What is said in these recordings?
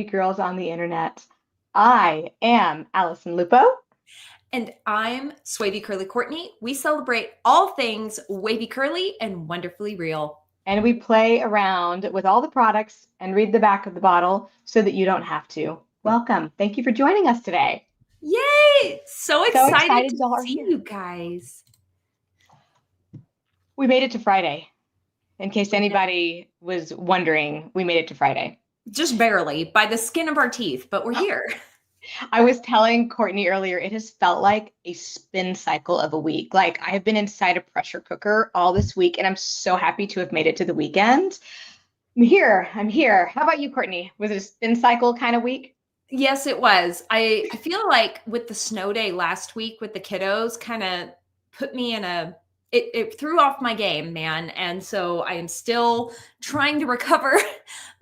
Girls on the internet. I am Alyson Lupo. And I'm Two Wavy Curly Courtney. We celebrate all things wavy curly and wonderfully real. And we play around with all the products and read the back of the bottle so that you don't have to. Welcome. Thank you for joining us today. Yay! So excited to y'all are see here. you guys. We made it to Friday. In case anybody was wondering, we made it to Friday. Just barely, by the skin of our teeth, but we're here. I was telling Courtney earlier, it has felt like a spin cycle of a week. Like I have been inside a pressure cooker all this week, and I'm so happy to have made it to the weekend. I'm here. How about you, Courtney? Was it a spin cycle kind of week? Yes, it was. I feel like with the snow day last week with the kiddos kind of put me in it threw off my game, man. And so I am still trying to recover.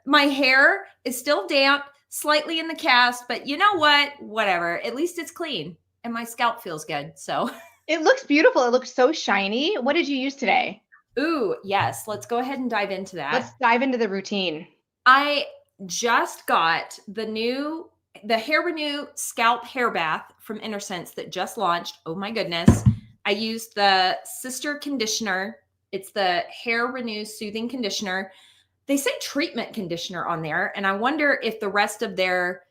My hair is still damp, slightly in the cast, but you know what? Whatever. At least it's clean and my scalp feels good. So it looks beautiful. It looks so shiny. What did you use today? Ooh, yes. Let's go ahead and dive into that. Let's dive into the routine. I just got the Hair Renew Scalp Hair Bath from InnerSense that just launched. Oh my goodness. I used the Sister Conditioner. It's the Hair Renew Soothing Conditioner. They say treatment conditioner on there, and I wonder if the rest of their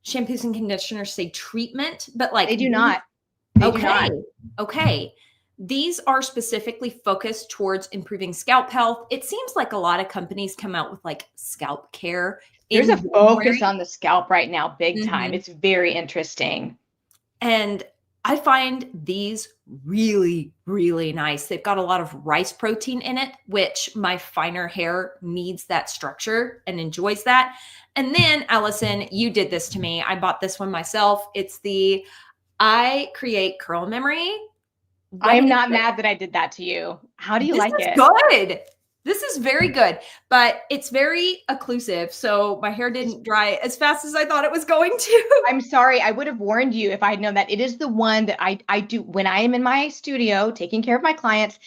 shampoos and conditioners say treatment, but like they do not. Okay. These are specifically focused towards improving scalp health. It seems like a lot of companies come out with like scalp care. There's a focus on the scalp right now, big time. It's very interesting. And I find these really, really nice. They've got a lot of rice protein in it, which my finer hair needs that structure and enjoys that. And then, Alyson, you did this to me. I bought this one myself. It's the I Create Curl Memory. I'm not mad that I did that to you. How do you like it? Good. This is very good, but it's very occlusive. So my hair didn't dry as fast as I thought it was going to. I'm sorry. I would have warned you if I had known that. It is the one that I do when I am in my studio taking care of my clients.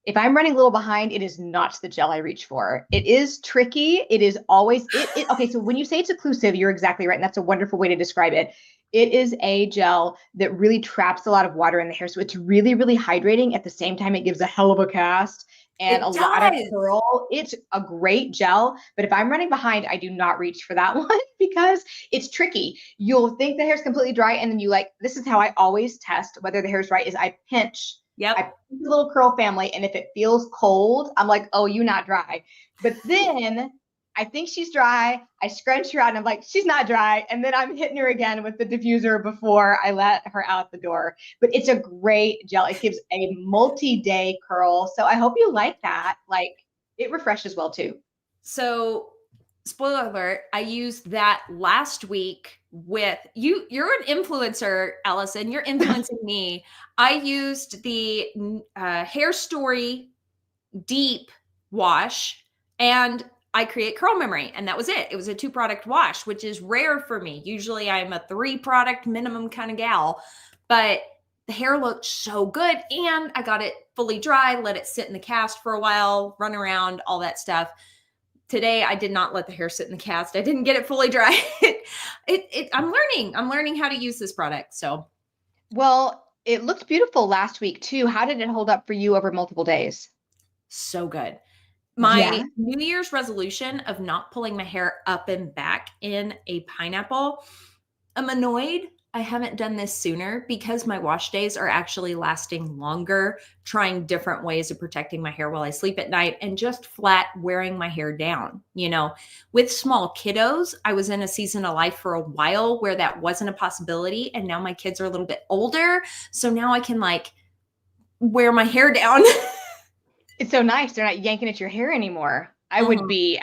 If I'm running a little behind, it is not the gel I reach for. It is tricky. It is always okay. So when you say it's occlusive, you're exactly right. And that's a wonderful way to describe it. It is a gel that really traps a lot of water in the hair. So it's really, really hydrating. At the same time, it gives a hell of a cast and a lot of curl. It's a great gel, but if I'm running behind, I do not reach for that one because it's tricky. You'll think the hair's completely dry, and then this is how I always test whether the hair's right, is I pinch. Yep. I pinch the little curl family, and if it feels cold, I'm like, oh, you're not dry. But then I think she's dry. I scrunch her out and I'm like, she's not dry. And then I'm hitting her again with the diffuser before I let her out the door. But it's a great gel. It gives a multi-day curl. So I hope you like that. Like, it refreshes well too. So, spoiler alert, I used that last week with you. You're an influencer, Alyson. You're influencing me. I used the Hair Story Deep Wash and I Create Curl Memory, and that was it. It was a 2-product wash, which is rare for me. Usually I'm a 3-product minimum kind of gal, but the hair looked so good, and I got it fully dry, let it sit in the cast for a while, run around, all that stuff. Today, I did not let the hair sit in the cast. I didn't get it fully dry. I'm learning how to use this product. So, well, it looked beautiful last week too. How did it hold up for you over multiple days? So good. My New Year's resolution of not pulling my hair up and back in a pineapple. I'm annoyed I haven't done this sooner because my wash days are actually lasting longer, trying different ways of protecting my hair while I sleep at night and just flat wearing my hair down. You know, with small kiddos, I was in a season of life for a while where that wasn't a possibility. And now my kids are a little bit older. So now I can like wear my hair down. It's so nice. They're not yanking at your hair anymore. I would be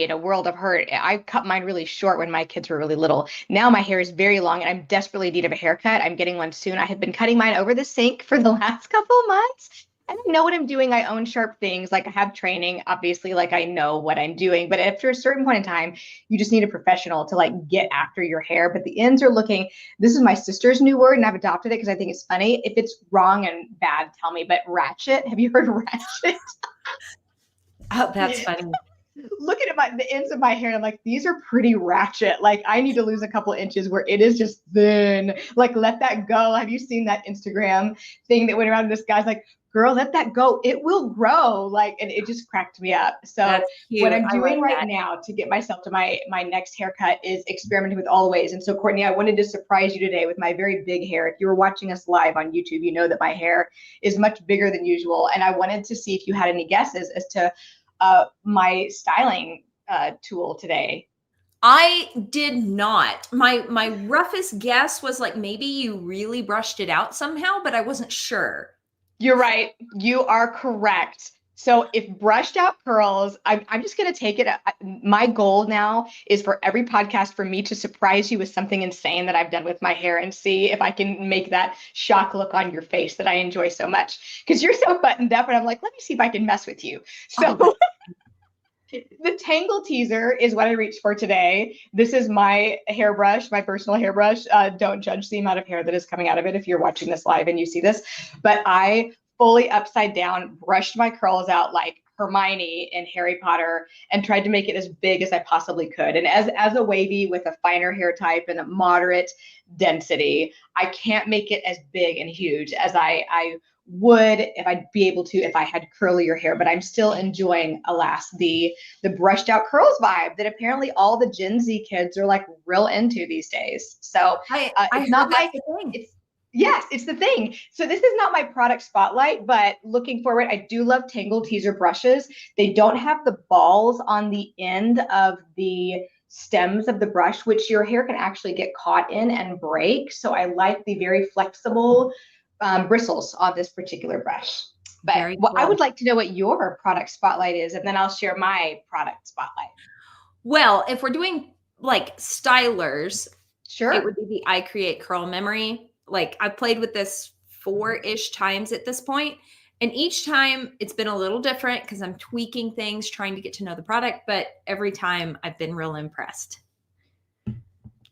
in a world of hurt. I cut mine really short when my kids were really little. Now my hair is very long and I'm desperately in need of a haircut. I'm getting one soon. I have been cutting mine over the sink for the last couple of months. I don't know what I'm doing. I own sharp things. Like I have training, obviously, like I know what I'm doing. But after a certain point in time, you just need a professional to like get after your hair. But the ends are looking, this is my sister's new word and I've adopted it because I think it's funny. If it's wrong and bad, tell me. But ratchet, have you heard ratchet? Oh, that's funny. looking at the ends of my hair, and I'm like, these are pretty ratchet. Like, I need to lose a couple inches where it is just thin. Like, let that go. Have you seen that Instagram thing that went around? This guy's like, girl, let that go. It will grow. Like, and it just cracked me up. So That's what cute. I'm I like doing right that. now to get myself to my next haircut is experimenting with all ways. And so, Courtney, I wanted to surprise you today with my very big hair. If you were watching us live on YouTube, you know that my hair is much bigger than usual. And I wanted to see if you had any guesses as to my styling tool today. I did not. My roughest guess was like maybe you really brushed it out somehow, but I wasn't sure. You're right. You are correct. So if brushed out curls, I'm just going to take it. My goal now is for every podcast for me to surprise you with something insane that I've done with my hair and see if I can make that shock look on your face that I enjoy so much. Because you're so buttoned up and I'm like, let me see if I can mess with you. So Oh, the Tangle Teaser is what I reached for today. This is my hairbrush, my personal hairbrush. Don't judge the amount of hair that is coming out of it if you're watching this live and you see this. But I fully upside down brushed my curls out like Hermione in Harry Potter and tried to make it as big as I possibly could. And as a wavy with a finer hair type and a moderate density, I can't make it as big and huge as I would if I'd be able to if I had curlier hair, but I'm still enjoying, alas, the brushed out curls vibe that apparently all the Gen Z kids are like real into these days. So I it's heard not that's the thing. it's yes, it's the thing. So this is not my product spotlight, but looking forward, I do love Tangle Teaser brushes. They don't have the balls on the end of the stems of the brush, which your hair can actually get caught in and break. So I like the very flexible bristles on this particular brush. But Very I cool. would like to know what your product spotlight is, and then I'll share my product spotlight. Well, if we're doing like stylers, it would Sure. be the I Create Curl Memory. Like I've played with this 4-ish times at this point, and each time it's been a little different because I'm tweaking things, trying to get to know the product, but every time I've been real impressed.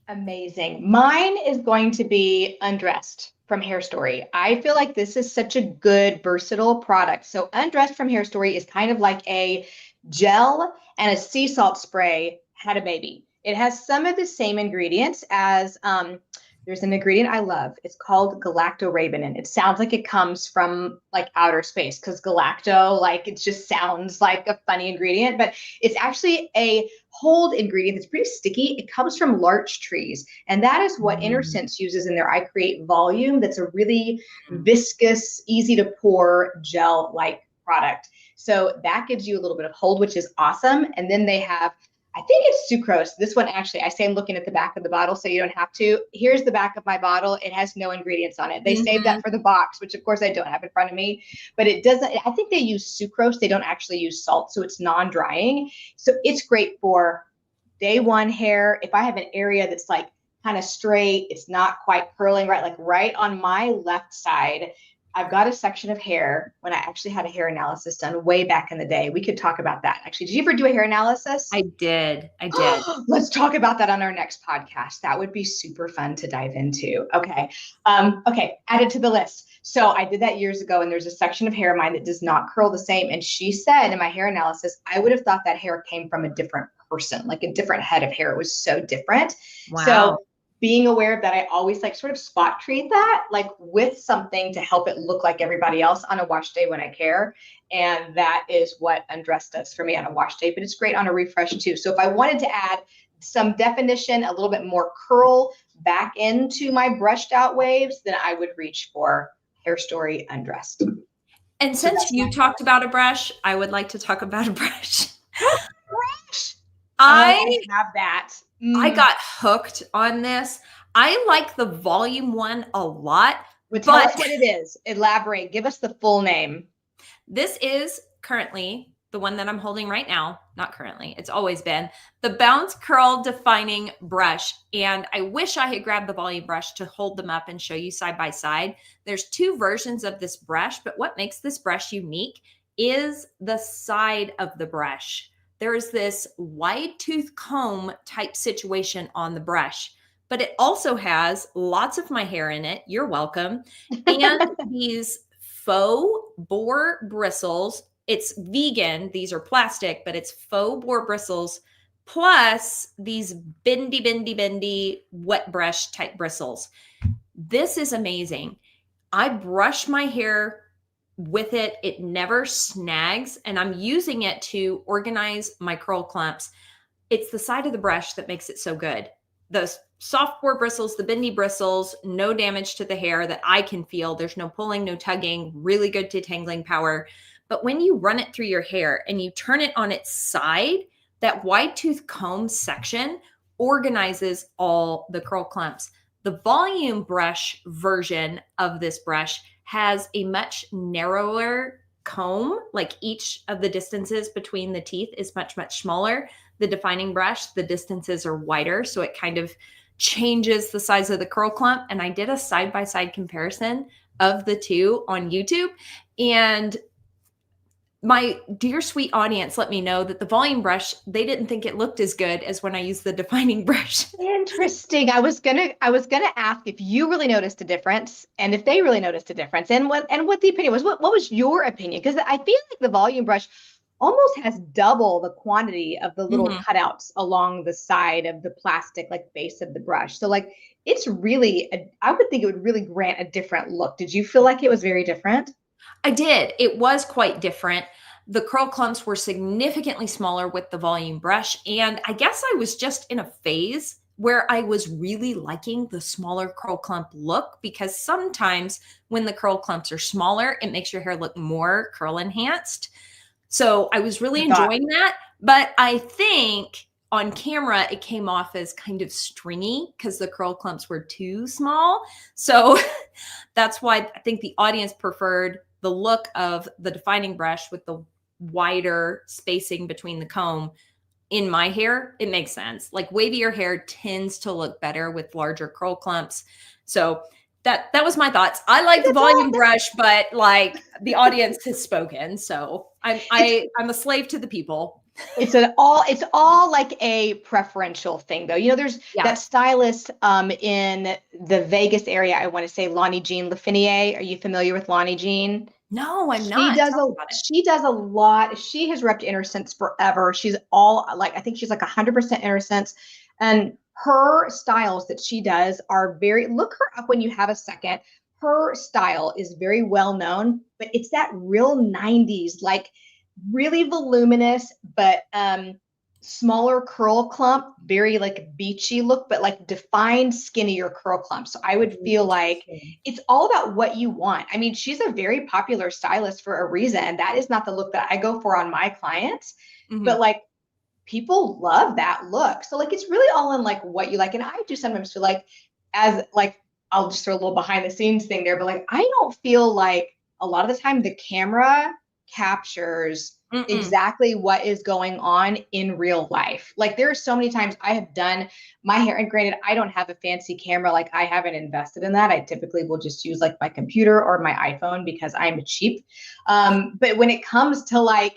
Amazing. Mine is going to be Undressed from Hair Story. I feel like this is such a good, versatile product. So, Undressed from Hair Story is kind of like a gel and a sea salt spray had a baby. It has some of the same ingredients as there's an ingredient I love. It's called galactorabinin. It sounds like it comes from like outer space because galacto, like it just sounds like a funny ingredient, but it's actually a hold ingredient that's pretty sticky. It comes from larch trees, and that is what InnerSense uses in their I Create Volume. That's a really viscous, easy to pour gel-like product. So that gives you a little bit of hold, which is awesome. And then they have, I think it's sucrose. This one actually, I say I'm looking at the back of the bottle so you don't have to. Here's the back of my bottle. It has no ingredients on it. They saved that for the box, which of course I don't have in front of me, but it doesn't, I think they use sucrose. They don't actually use salt, so it's non-drying. So it's great for day one hair. If I have an area that's like kind of straight, it's not quite curling right, like right on my left side, I've got a section of hair when I actually had a hair analysis done way back in the day. We could talk about that. Actually, did you ever do a hair analysis? I did. I did. Let's talk about that on our next podcast. That would be super fun to dive into. Okay. Okay. Add it to the list. So I did that years ago, and there's a section of hair of mine that does not curl the same. And she said in my hair analysis, I would have thought that hair came from a different person, like a different head of hair. It was so different. Wow. So being aware of that, I always like sort of spot treat that like with something to help it look like everybody else on a wash day when I care. And that is what Undressed does for me on a wash day, but it's great on a refresh too. So if I wanted to add some definition, a little bit more curl back into my brushed out waves, then I would reach for Hair Story Undressed. And since you talked about a brush, I would like to talk about a brush. Brush. I have that. I got hooked on this. I like the volume one a lot. But tell us what it is. Elaborate. Give us the full name. This is currently the one that I'm holding right now. Not currently. It's always been the Bounce Curl Defining Brush. And I wish I had grabbed the volume brush to hold them up and show you side by side. There's 2 versions of this brush, but what makes this brush unique is the side of the brush. There is this wide tooth comb type situation on the brush, but it also has lots of my hair in it. You're welcome. And these faux boar bristles it's vegan. These are plastic, but it's faux boar bristles plus these bendy wet brush type bristles. This is amazing. I brush my hair with it. It never snags, and I'm using it to organize my curl clumps. It's the side of the brush that makes it so good. The soft boar bristles, the bendy bristles, no damage to the hair that I can feel. There's no pulling, no tugging, really good detangling power. But when you run it through your hair and you turn it on its side, that wide tooth comb section organizes all the curl clumps. The volume brush version of this brush has a much narrower comb, like each of the distances between the teeth is much, much smaller. The defining brush, the distances are wider, so it kind of changes the size of the curl clump. And I did a side-by-side comparison of the two on YouTube, and my dear sweet audience let me know that the volume brush, they didn't think it looked as good as when I used the defining brush. Interesting. I was gonna ask if you really noticed a difference, and if they really noticed a difference, and what the opinion was. What was your opinion? Because I feel like the volume brush almost has double the quantity of the little cutouts along the side of the plastic like base of the brush. So like it's really I would think it would really grant a different look. Did you feel like it was very different? I did. It was quite different. The curl clumps were significantly smaller with the volume brush. And I guess I was just in a phase where I was really liking the smaller curl clump look, because sometimes when the curl clumps are smaller, it makes your hair look more curl enhanced. So I was really enjoying that. But I think on camera, it came off as kind of stringy because the curl clumps were too small. So that's why I think the audience preferred the look of the defining brush with the wider spacing between the comb. In my hair, it makes sense. Like wavier hair tends to look better with larger curl clumps. So that was my thoughts. I like the volume brush, but like the audience has spoken. So I'm a slave to the people. It's all like a preferential thing though. You know, there's that stylist in the Vegas area, I want to say Lonnie Jean Lafreniere. Are you familiar with Lonnie Jean? No, I'm She not. does she does a lot. She has repped Intersense forever. She's all like, I think she's like 100% Intersense. And her styles that she does are very, look her up when you have a second. Her style is very well known, but it's that real 90s, like really voluminous, but smaller curl clump, very like beachy look, but like defined skinnier curl clump. So I would feel like it's all about what you want. I mean, she's a very popular stylist for a reason. That is not the look that I go for on my clients, but like people love that look. So like it's really all in like what you like. And I do sometimes feel like, as like, I'll just throw a little behind the scenes thing there, but like I don't feel like a lot of the time the camera captures exactly what is going on in real life. Like there are so many times I have done my hair, and granted, I don't have a fancy camera. Like I haven't invested in that. I typically will just use like my computer or my iPhone because I'm cheap. But when it comes to like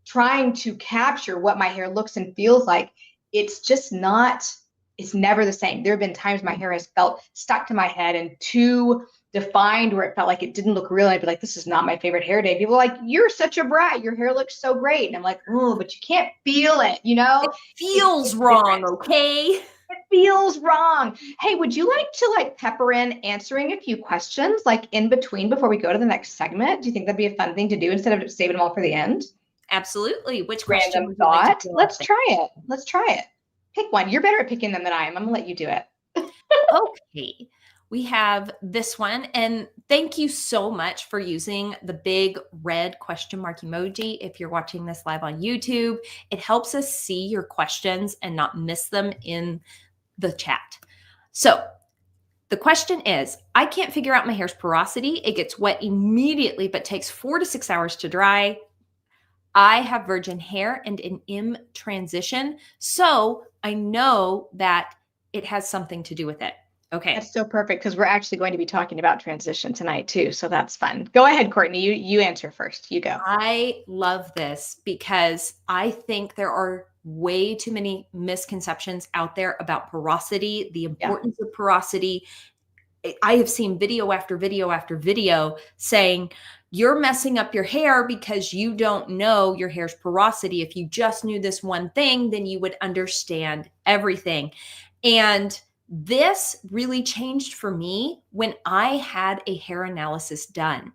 trying to capture what my hair looks and feels like, it's just not, it's never the same. There have been times my hair has felt stuck to my head and too defined where it felt like it didn't look real. I'd be like, this is not my favorite hair day. People are like, you're such a brat. Your hair looks so great. And I'm like, oh, but you can't feel it, you know? It feels wrong, okay? It feels wrong. Hey, would you like to like pepper in answering a few questions like in between before we go to the next segment? Do you think that'd be a fun thing to do instead of saving them all for the end? Absolutely. Which question Random would you like thought. to Let's try it. Let's try it. Pick one. You're better at picking them than I am. I'm gonna let you do it. Okay. We have this one, and thank you so much for using the big red question mark emoji. If you're watching this live on YouTube, it helps us see your questions and not miss them in the chat. So the question is, I can't figure out my hair's porosity. It gets wet immediately, but takes 4 to 6 hours to dry. I have virgin hair and an M transition, so I know that it has something to do with it. Okay. That's so perfect because we're actually going to be talking about transition tonight too. So that's fun. Go ahead, Courtney. You answer first. You go. I love this because I think there are way too many misconceptions out there about porosity, the importance of porosity. I have seen video after video after video saying, you're messing up your hair because you don't know your hair's porosity. If you just knew this one thing, then you would understand everything. And this really changed for me when I had a hair analysis done.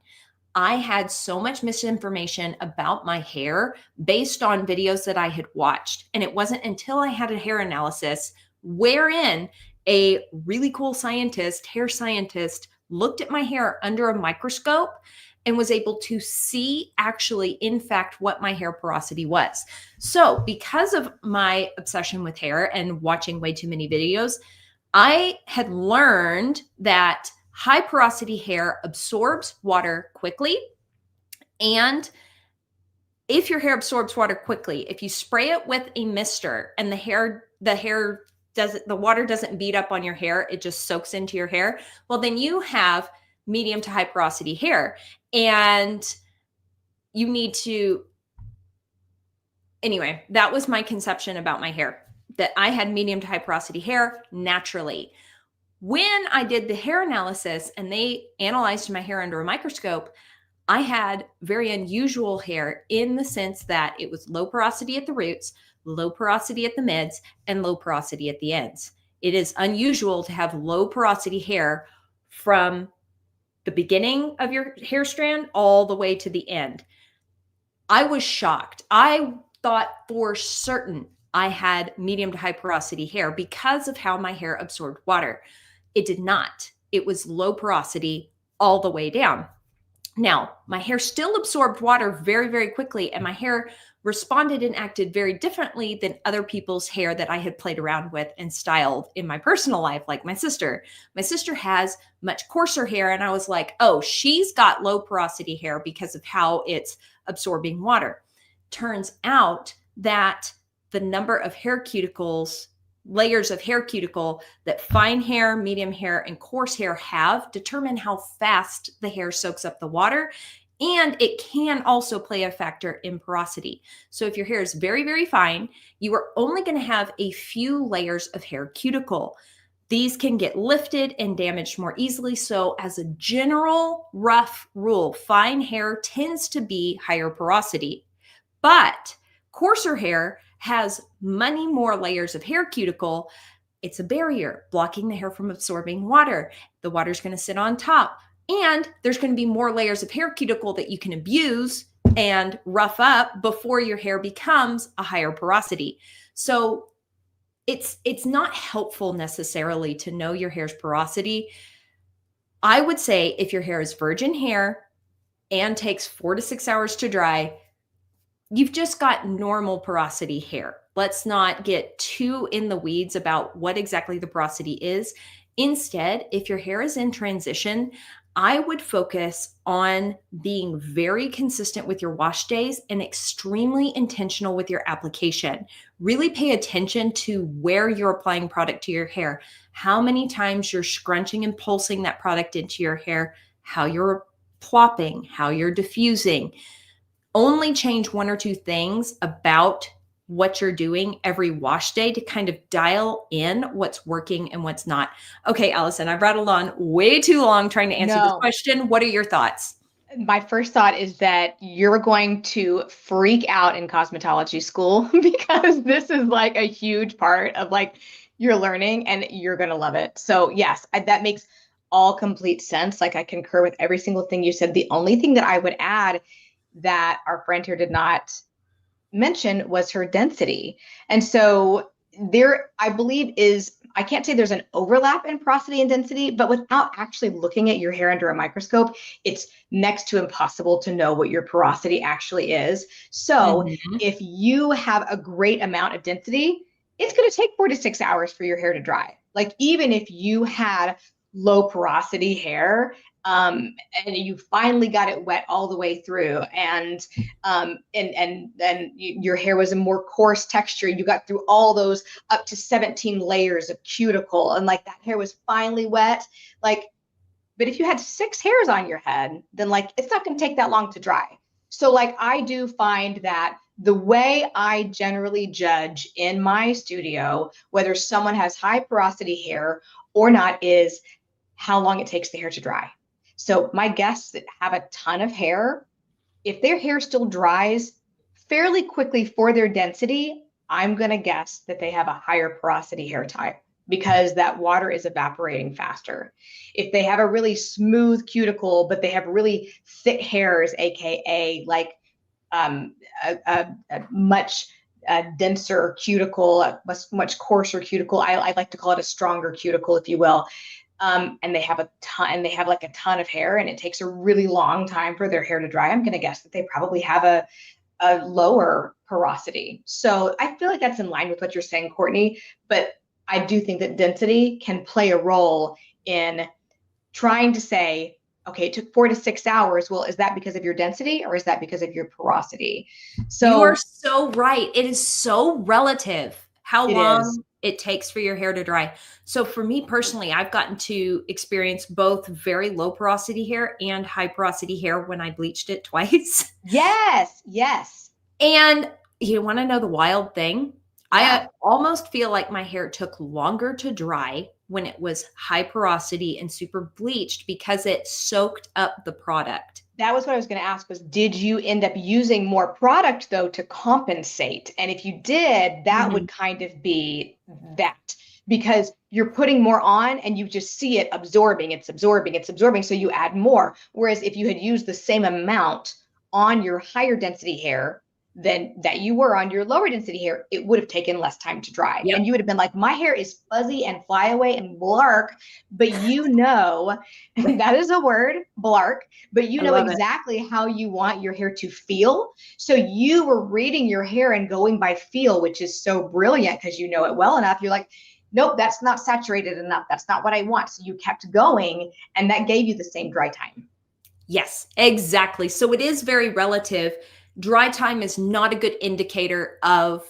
I had so much misinformation about my hair based on videos that I had watched. And it wasn't until I had a hair analysis wherein a really cool scientist, hair scientist, looked at my hair under a microscope and was able to see actually, in fact, what my hair porosity was. So, because of my obsession with hair and watching way too many videos, I had learned that high porosity hair absorbs water quickly. And if your hair absorbs water quickly, if you spray it with a mister and the water doesn't beat up on your hair, it just soaks into your hair, well, then you have medium to high porosity hair. And you need to, anyway, that was my conception about my hair, that I had medium to high porosity hair naturally. When I did the hair analysis and they analyzed my hair under a microscope, I had very unusual hair in the sense that it was low porosity at the roots, low porosity at the mids, and low porosity at the ends. It is unusual to have low porosity hair from the beginning of your hair strand all the way to the end. I was shocked. I thought for certain I had medium to high porosity hair because of how my hair absorbed water. It did not. It was low porosity all the way down. Now, my hair still absorbed water very, very quickly, and my hair responded and acted very differently than other people's hair that I had played around with and styled in my personal life, like my sister. My sister has much coarser hair, and I was like, oh, she's got low porosity hair because of how it's absorbing water. Turns out that the number of hair cuticles, layers of hair cuticle that fine hair, medium hair, and coarse hair have determine how fast the hair soaks up the water. And it can also play a factor in porosity. So if your hair is very, very fine, you are only going to have a few layers of hair cuticle. These can get lifted and damaged more easily. So as a general rough rule, fine hair tends to be higher porosity. But coarser hair has many more layers of hair cuticle. It's a barrier blocking the hair from absorbing water. The water is going to sit on top, and there's going to be more layers of hair cuticle that you can abuse and rough up before your hair becomes a higher porosity. So it's not helpful necessarily to know your hair's porosity. I would say if your hair is virgin hair and takes 4 to 6 hours to dry, you've just got normal porosity hair. Let's not get too in the weeds about what exactly the porosity is. Instead, if your hair is in transition, I would focus on being very consistent with your wash days and extremely intentional with your application. Really pay attention to where you're applying product to your hair, how many times you're scrunching and pulsing that product into your hair, how you're plopping, how you're diffusing. Only change 1 or 2 things about what you're doing every wash day to kind of dial in what's working and what's not. Okay, Alyson, I've rattled on way too long trying to answer this question. What are your thoughts? My first thought is that you're going to freak out in cosmetology school because this is like a huge part of like your learning, and you're going to love it. So yes, that makes all complete sense. Like I concur with every single thing you said. The only thing that I would add that our friend here did not mention was her density. And so there, I believe I can't say there's an overlap in porosity and density, but without actually looking at your hair under a microscope, it's next to impossible to know what your porosity actually is. So if you have a great amount of density, it's going to take 4 to 6 hours for your hair to dry. Like even if you had low porosity hair, and you finally got it wet all the way through, and your hair was a more coarse texture. You got through all those up to 17 layers of cuticle, and like that hair was finally wet. Like, but if you had 6 hairs on your head, then like it's not going to take that long to dry. So like I do find that the way I generally judge in my studio whether someone has high porosity hair or not is how long it takes the hair to dry. So my guests that have a ton of hair, if their hair still dries fairly quickly for their density, I'm going to guess that they have a higher porosity hair type because that water is evaporating faster. If they have a really smooth cuticle, but they have really thick hairs, AKA like a much denser cuticle, a much coarser cuticle. I like to call it a stronger cuticle, if you will. And they have like a ton of hair, and it takes a really long time for their hair to dry. I'm going to guess that they probably have a lower porosity. So I feel like that's in line with what you're saying, Courtney. But I do think that density can play a role in trying to say, okay, it took 4 to 6 hours. Well, is that because of your density or is that because of your porosity? So you are so right. It is so relative how long it takes for your hair to dry. So for me personally, I've gotten to experience both very low porosity hair and high porosity hair when I bleached it twice. Yes, yes. And you want to know the wild thing? Yeah. I almost feel like my hair took longer to dry when it was high porosity and super bleached because it soaked up the product. That was what I was going to ask was, did you end up using more product though to compensate? And if you did, that would kind of be that, because you're putting more on and you just see it absorbing, it's absorbing, it's absorbing. So you add more. Whereas if you had used the same amount on your higher density hair than that you were on your lower density hair, it would have taken less time to dry. Yep. And you would have been like, my hair is fuzzy and flyaway and blark, but you know, that is a word, blark, but you know exactly how you want your hair to feel. So you were reading your hair and going by feel, which is so brilliant because you know it well enough. You're like, nope, that's not saturated enough. That's not what I want. So you kept going, and that gave you the same dry time. Yes, exactly. So it is very relative. Dry time is not a good indicator of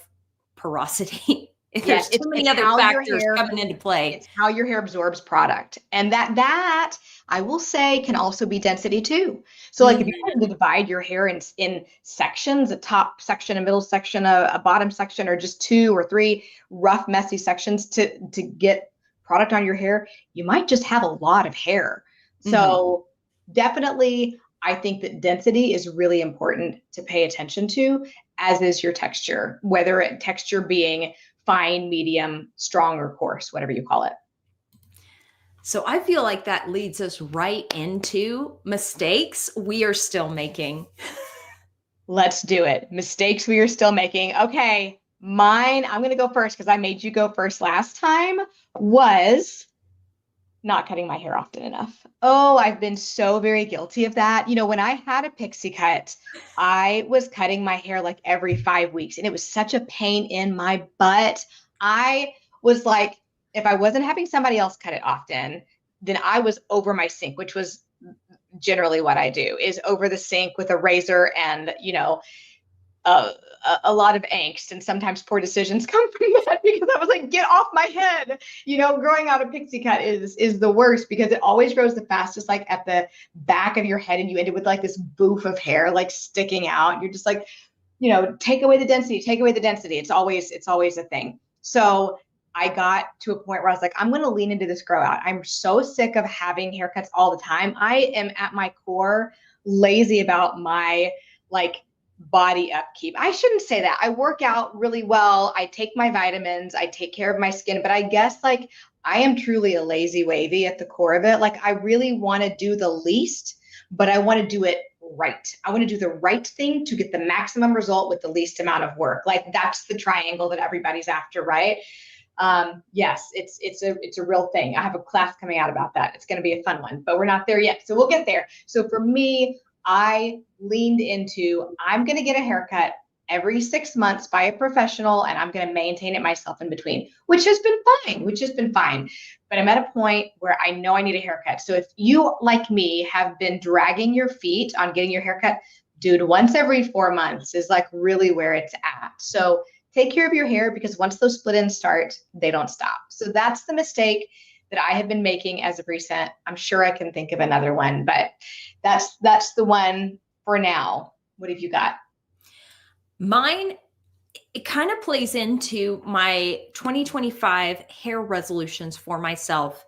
porosity. There's too many other factors coming into play. It's how your hair absorbs product. And that I will say can also be density too. So like if you wanted to divide your hair in sections, a top section, a middle section, a bottom section, or just 2 or 3 rough, messy sections to get product on your hair, you might just have a lot of hair. So definitely, I think that density is really important to pay attention to, as is your texture, whether texture being fine, medium, strong, or coarse, whatever you call it. So I feel like that leads us right into mistakes we are still making. Let's do it. Mistakes we are still making. Okay, mine, I'm going to go first because I made you go first last time, was not cutting my hair often enough. Oh, I've been so very guilty of that. You know, when I had a pixie cut, I was cutting my hair like every 5 weeks, and it was such a pain in my butt. I was like, if I wasn't having somebody else cut it often, then I was over my sink, which was generally what I do, is over the sink with a razor and, you know, a lot of angst, and sometimes poor decisions come from that, because I was like, get off my head. You know, growing out a pixie cut is the worst because it always grows the fastest, like at the back of your head, and you end up with like this boof of hair like sticking out. You're just like, you know, take away the density, take away the density. It's always a thing. So I got to a point where I was like, I'm going to lean into this grow out. I'm so sick of having haircuts all the time. I am at my core lazy about my like body upkeep. I shouldn't say that. I work out really well. I take my vitamins. I take care of my skin. But I guess like I am truly a lazy wavy at the core of it. Like I really want to do the least, but I want to do it right. I want to do the right thing to get the maximum result with the least amount of work. Like that's the triangle that everybody's after, right? Yes, it's a real thing. I have a class coming out about that. It's going to be a fun one, but we're not there yet. So we'll get there. So for me, I leaned into, I'm going to get a haircut every 6 months by a professional, and I'm going to maintain it myself in between, which has been fine. But I'm at a point where I know I need a haircut. So if you, like me, have been dragging your feet on getting your haircut, dude, once every 4 months is like really where it's at. So take care of your hair, because once those split ends start, they don't stop. So that's the mistake that I have been making as of recent. I'm sure I can think of another one, but that's the one for now. What have you got? Mine, it kind of plays into my 2025 hair resolutions for myself.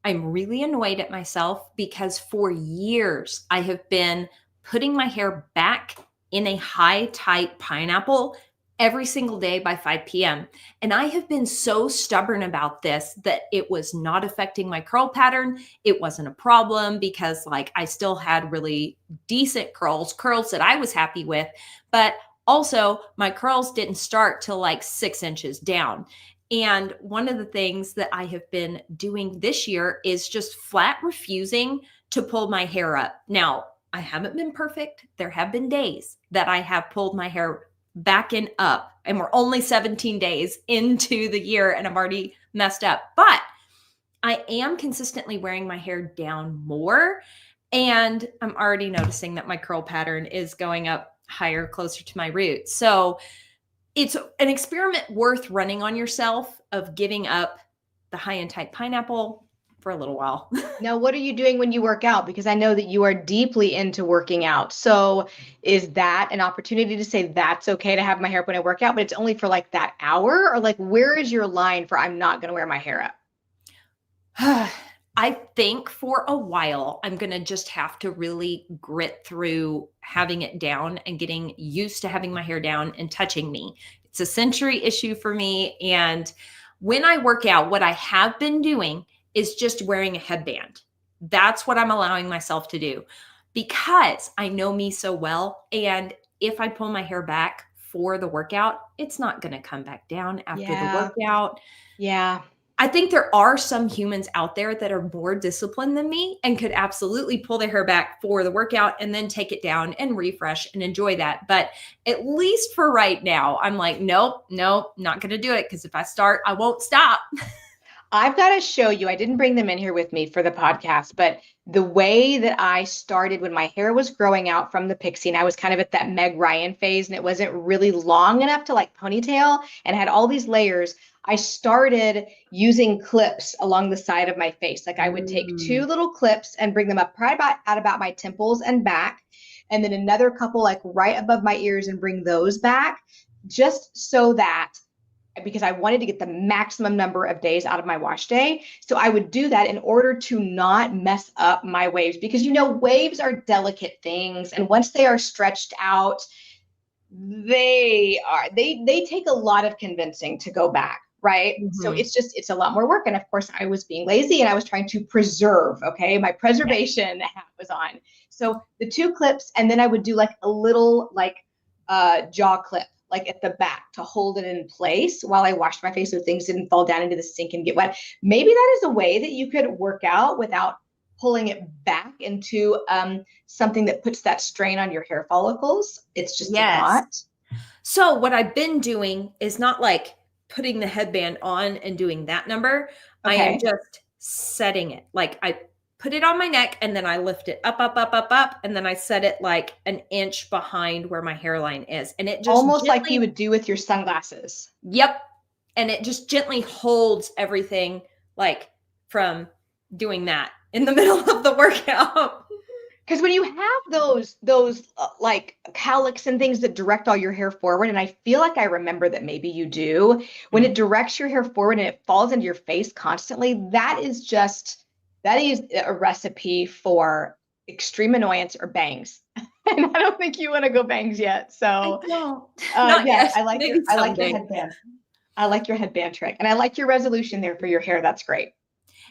I'm really annoyed at myself because for years I have been putting my hair back in a high tight pineapple every single day by 5 p.m. And I have been so stubborn about this that it was not affecting my curl pattern. It wasn't a problem because like I still had really decent curls that I was happy with, but also my curls didn't start till like 6 inches down. And one of the things that I have been doing this year is just flat refusing to pull my hair up. Now, I haven't been perfect. There have been days that I have pulled my hair back and up, and we're only 17 days into the year and I'm already messed up. But I am consistently wearing my hair down more, and I'm already noticing that my curl pattern is going up higher, closer to my roots. So it's an experiment worth running on yourself of giving up the high and tight pineapple for a little while. Now, what are you doing when you work out? Because I know that you are deeply into working out. So is that an opportunity to say that's okay to have my hair up when I work out, but it's only for like that hour? Or like, where is your line for I'm not going to wear my hair up? I think for a while, I'm going to just have to really grit through having it down and getting used to having my hair down and touching me. It's a sensory issue for me. And when I work out, what I have been doing is just wearing a headband. That's what I'm allowing myself to do because I know me so well. And if I pull my hair back for the workout, it's not going to come back down after the workout. Yeah. I think there are some humans out there that are more disciplined than me and could absolutely pull their hair back for the workout and then take it down and refresh and enjoy that. But at least for right now, I'm like, nope, not going to do it. Because if I start, I won't stop. I've got to show you, I didn't bring them in here with me for the podcast, but the way that I started when my hair was growing out from the pixie, and I was kind of at that Meg Ryan phase, and it wasn't really long enough to like ponytail and had all these layers. I started using clips along the side of my face. Like I would take 2 little clips and bring them up right at about my temples and back, and then another couple like right above my ears and bring those back, just so that, because I wanted to get the maximum number of days out of my wash day. So I would do that in order to not mess up my waves, because you know, waves are delicate things. And once they are stretched out, they take a lot of convincing to go back. Right. Mm-hmm. So it's a lot more work. And of course I was being lazy and I was trying to preserve. Okay. My preservation hat was on. So the 2 clips, and then I would do like a little like jaw clip, like at the back to hold it in place while I washed my face so things didn't fall down into the sink and get wet. Maybe that is a way that you could work out without pulling it back into something that puts that strain on your hair follicles. It's just a lot. So what I've been doing is not like putting the headband on and doing that number. Okay. I am just setting it. Like I put it on my neck and then I lift it up. And then I set it like an inch behind where my hairline is. And it just almost gently, like you would do with your sunglasses. Yep. And it just gently holds everything like from doing that in the middle of the workout. Because when you have those like cowlicks and things that direct all your hair forward, and I feel like I remember that maybe you do, when it directs your hair forward and it falls into your face constantly, that is a recipe for extreme annoyance or bangs. And I don't think you want to go bangs yet. So Not yet. I like your headband. I like your headband trick. And I like your resolution there for your hair. That's great.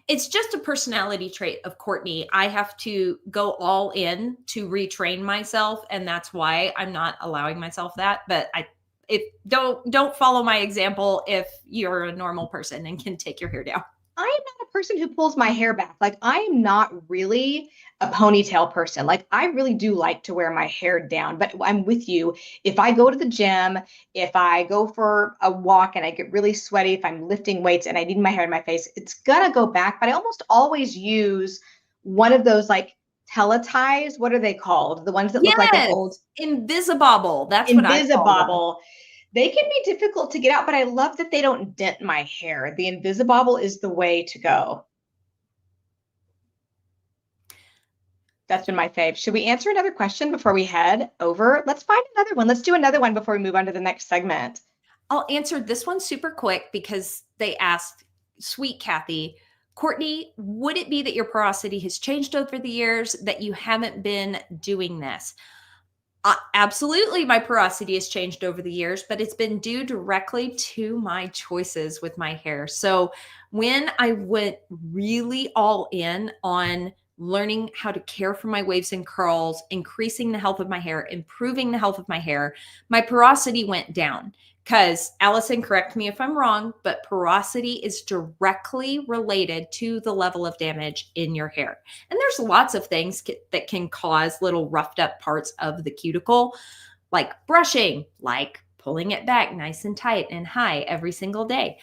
It's just a personality trait of Courtney. I have to go all in to retrain myself. And that's why I'm not allowing myself that. But don't follow my example if you're a normal person and can take your hair down. I am not a person who pulls my hair back. Like I am not really a ponytail person. Like I really do like to wear my hair down, but I'm with you. If I go to the gym, if I go for a walk and I get really sweaty, if I'm lifting weights and I need my hair in my face, it's gonna go back. But I almost always use one of those like teleties. What are they called? The ones that look like an old Invisibobble. That's what I call them. They can be difficult to get out, but I love that they don't dent my hair. The Invisibobble is the way to go. That's been my fave. Should we answer another question before we head over? Let's find another one. Let's do another one before we move on to the next segment. I'll answer this one super quick because they asked, sweet Kathy, Courtney, would it be that your porosity has changed over the years, that you haven't been doing this? Absolutely, my porosity has changed over the years, but it's been due directly to my choices with my hair. So when I went really all in on learning how to care for my waves and curls, increasing the health of my hair, improving the health of my hair, my porosity went down. Because Alyson, correct me if I'm wrong, but porosity is directly related to the level of damage in your hair. And there's lots of things that can cause little roughed up parts of the cuticle, like brushing, like pulling it back nice and tight and high every single day.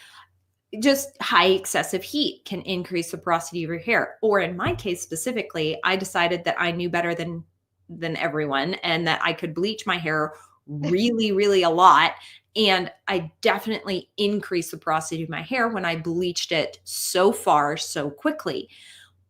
Just high excessive heat can increase the porosity of your hair. Or in my case specifically, I decided that I knew better than everyone and that I could bleach my hair really, really a lot. And I definitely increased the porosity of my hair when I bleached it so far, so quickly.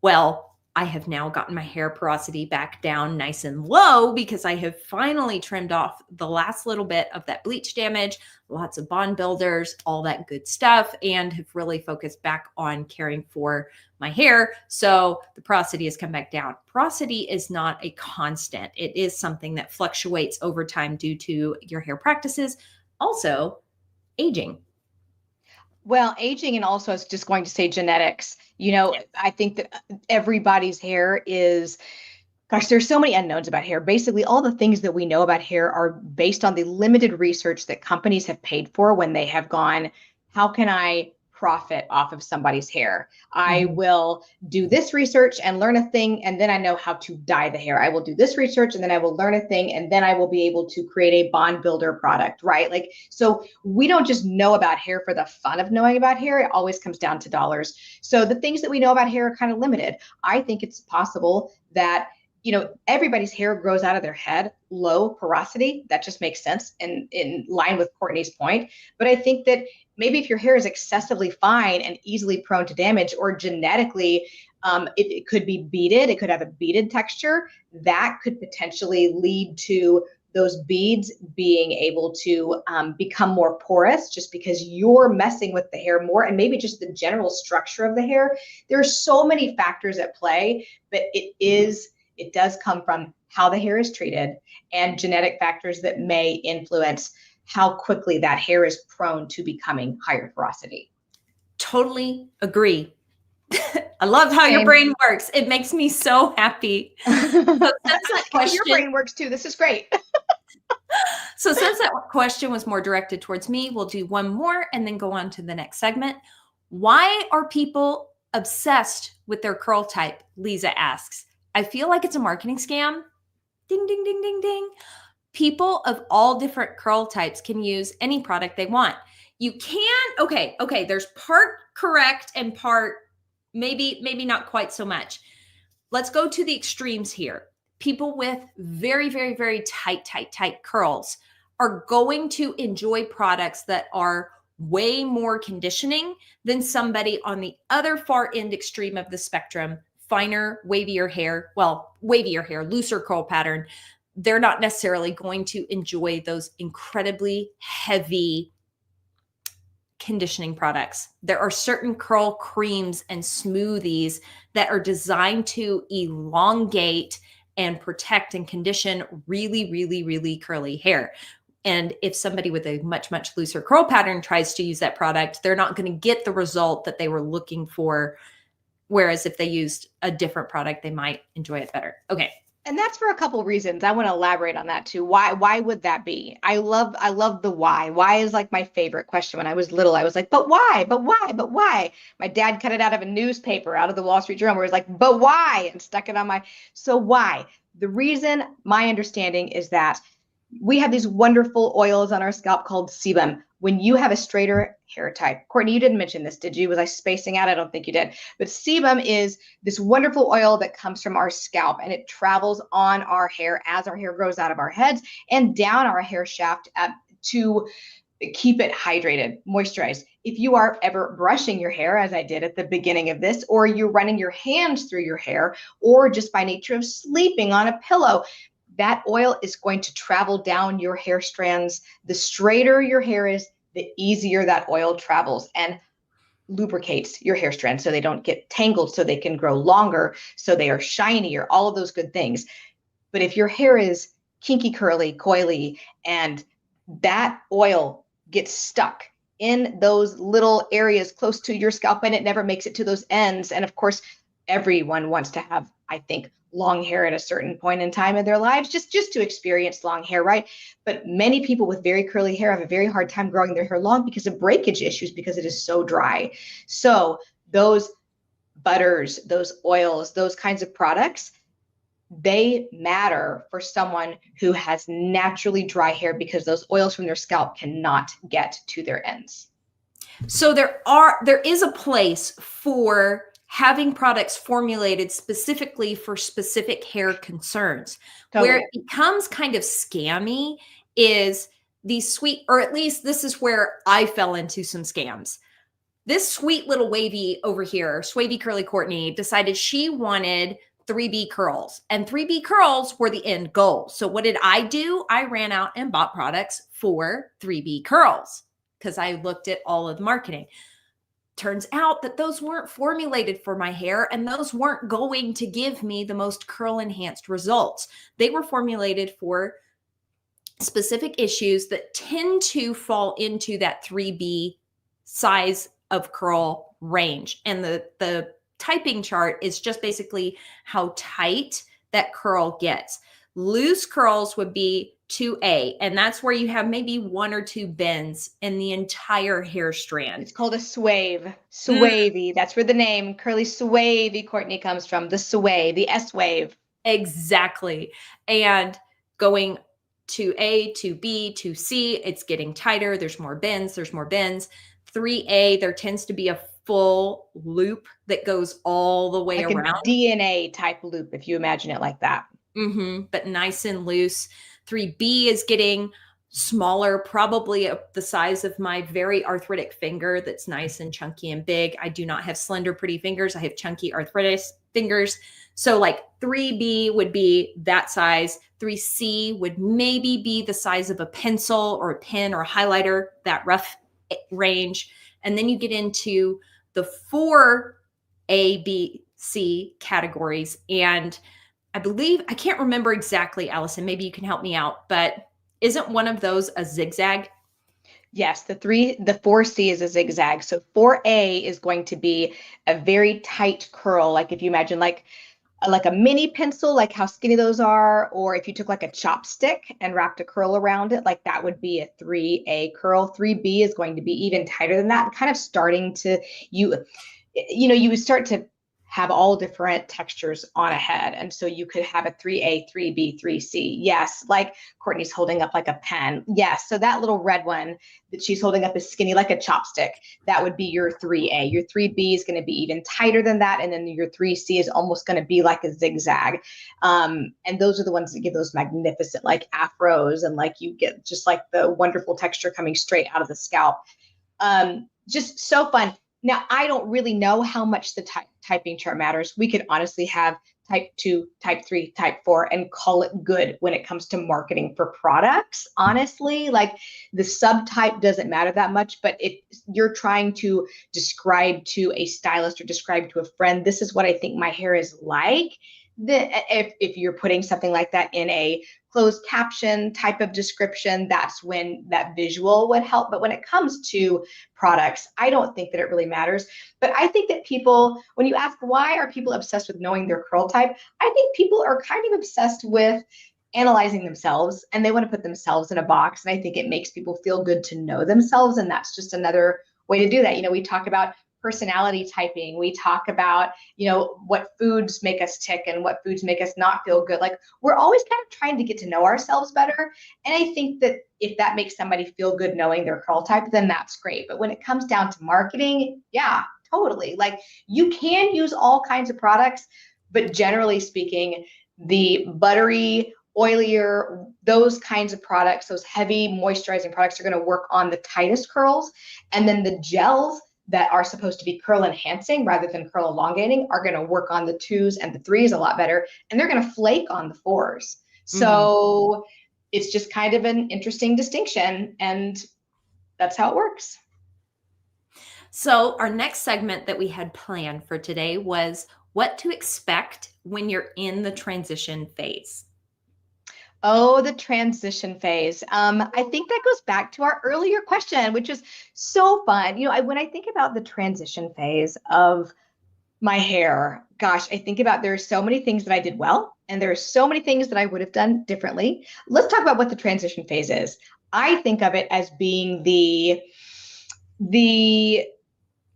Well, I have now gotten my hair porosity back down nice and low because I have finally trimmed off the last little bit of that bleach damage, lots of bond builders, all that good stuff, and have really focused back on caring for my hair. So the porosity has come back down. Porosity is not a constant. It is something that fluctuates over time due to your hair practices. Also, aging. Well, aging, and also I was just going to say genetics. I think that everybody's hair is, gosh, there's so many unknowns about hair. Basically, all the things that we know about hair are based on the limited research that companies have paid for when they have gone, how can I profit off of somebody's hair? I will do this research and learn a thing, and then I know how to dye the hair. I will do this research, and then I will learn a thing, and then I will be able to create a bond builder product, right? Like, so we don't just know about hair for the fun of knowing about hair. It always comes down to dollars. So the things that we know about hair are kind of limited. I think it's possible that everybody's hair grows out of their head, low porosity. That just makes sense in line with Courtney's point. But I think that maybe if your hair is excessively fine and easily prone to damage, or genetically, it could be beaded, it could have a beaded texture, that could potentially lead to those beads being able to become more porous, just because you're messing with the hair more, and maybe just the general structure of the hair. There are so many factors at play, but it does come from how the hair is treated and genetic factors that may influence how quickly that hair is prone to becoming higher porosity. Totally agree. I love how your brain works. It makes me so happy. So since that question, your brain works too. This is great. So since that question was more directed towards me, we'll do one more and then go on to the next segment. Why are people obsessed with their curl type? Lisa asks. I feel like it's a marketing scam. Ding, ding, ding, ding, ding. People of all different curl types can use any product they want. You can, okay, there's part correct and part maybe not quite so much. Let's go to the extremes here. People with very, very, very tight curls are going to enjoy products that are way more conditioning than somebody on the other far end extreme of the spectrum, finer, wavier hair, looser curl pattern. They're not necessarily going to enjoy those incredibly heavy conditioning products. There are certain curl creams and smoothies that are designed to elongate and protect and condition really, really, really curly hair. And if somebody with a much, much looser curl pattern tries to use that product, they're not going to get the result that they were looking for. Whereas if they used a different product, they might enjoy it better. Okay. And that's for a couple of reasons. I want to elaborate on that too. Why would that be? I love the why. Why is like my favorite question. When I was little, I was like, but why? But why? But why? My dad cut it out of a newspaper, out of the Wall Street Journal, where he's like, but why? And stuck it on so why? The reason, my understanding, is that we have these wonderful oils on our scalp called sebum. When you have a straighter hair type, Courtney, you didn't mention this, did you? Was I spacing out? I don't think you did. But sebum is this wonderful oil that comes from our scalp, and it travels on our hair as our hair grows out of our heads and down our hair shaft to keep it hydrated, moisturized. If you are ever brushing your hair, as I did at the beginning of this, or you're running your hands through your hair, or just by nature of sleeping on a pillow, that oil is going to travel down your hair strands. The straighter your hair is, the easier that oil travels. And lubricates your hair strands so they don't get tangled, so they can grow longer, so they are shinier, all of those good things. But if your hair is kinky, curly, coily, and that oil gets stuck in those little areas close to your scalp and it never makes it to those ends. And of course, everyone wants to have, I think, long hair at a certain point in time in their lives, just to experience long hair, right? But many people with very curly hair have a very hard time growing their hair long because of breakage issues, because it is so dry. So those butters, those oils, those kinds of products, they matter for someone who has naturally dry hair, because those oils from their scalp cannot get to their ends. So there is a place for having products formulated specifically for specific hair concerns. Totally. Where it becomes kind of scammy is these sweet, or at least this is where I fell into some scams. This sweet little wavy over here, Swavy Curly Courtney, decided she wanted 3B curls, and 3B curls were the end goal. So what did I do? I ran out and bought products for 3B curls because I looked at all of the marketing. Turns out that those weren't formulated for my hair, and those weren't going to give me the most curl enhanced results. They were formulated for specific issues that tend to fall into that 3B size of curl range. And the typing chart is just basically how tight that curl gets. Loose curls would be 2A, and that's where you have maybe 1 or 2 bends in the entire hair strand. It's called a swave. Swavy. That's where the name Curly Swavy Courtney comes from. The sway, the S wave. Exactly. And going to A, to B, to C, it's getting tighter. There's more bends. 3A, there tends to be a full loop that goes all the way like around. A DNA type loop, if you imagine it like that. But nice and loose. 3B is getting smaller, probably the size of my very arthritic finger that's nice and chunky and big. I do not have slender, pretty fingers. I have chunky arthritis fingers. So like 3B would be that size. 3C would maybe be the size of a pencil or a pen or a highlighter, that rough range. And then you get into the 4A, B, C categories. And I believe, I can't remember exactly, Alyson, maybe you can help me out, but isn't one of those a zigzag? Yes, the 4C is a zigzag. So 4A is going to be a very tight curl. Like if you imagine like a mini pencil, like how skinny those are, or if you took like a chopstick and wrapped a curl around it, like that would be a 3A curl. 3B is going to be even tighter than that, kind of starting to, you would start to have all different textures on a head. And so you could have a 3A, 3B, 3C. Yes, like Courtney's holding up like a pen. Yes, so that little red one that she's holding up is skinny like a chopstick. That would be your 3A. Your 3B is going to be even tighter than that. And then your 3C is almost going to be like a zigzag. And those are the ones that give those magnificent like afros, and like you get just like the wonderful texture coming straight out of the scalp. Just so fun. Now, I don't really know how much the typing chart matters. We could honestly have type 2, type 3, type 4 and call it good when it comes to marketing for products. Honestly, like the subtype doesn't matter that much, but if you're trying to describe to a stylist or describe to a friend, this is what I think my hair is like, if you're putting something like that in a closed caption type of description, that's when that visual would help. But when it comes to products, I don't think that it really matters. But I think that people, when you ask why are people obsessed with knowing their curl type, I think people are kind of obsessed with analyzing themselves, and they want to put themselves in a box. And I think it makes people feel good to know themselves. And that's just another way to do that. We talk about personality typing. We talk about, what foods make us tick and what foods make us not feel good. Like we're always kind of trying to get to know ourselves better. And I think that if that makes somebody feel good knowing their curl type, then that's great. But when it comes down to marketing, yeah, totally. Like you can use all kinds of products, but generally speaking, the buttery, oilier, those kinds of products, those heavy moisturizing products are going to work on the tightest curls. And then the gels that are supposed to be curl enhancing rather than curl elongating are going to work on the 2s and the 3s a lot better. And they're going to flake on the 4s. So it's just kind of an interesting distinction. And that's how it works. So, our next segment that we had planned for today was what to expect when you're in the transition phase. Oh, the transition phase. I think that goes back to our earlier question, which is so fun. When I think about the transition phase of my hair, gosh, I think about there are so many things that I did well, and there are so many things that I would have done differently. Let's talk about what the transition phase is. I think of it as being the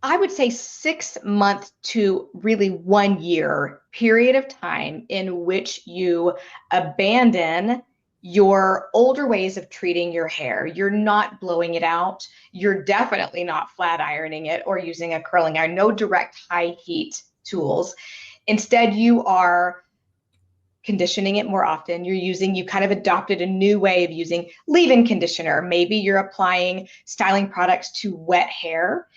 I would say 6 months to really 1 year period of time in which you abandon your older ways of treating your hair. You're not blowing it out. You're definitely not flat ironing it or using a curling iron, no direct high heat tools. Instead, you are conditioning it more often. You kind of adopted a new way of using leave-in conditioner. Maybe you're applying styling products to wet hair.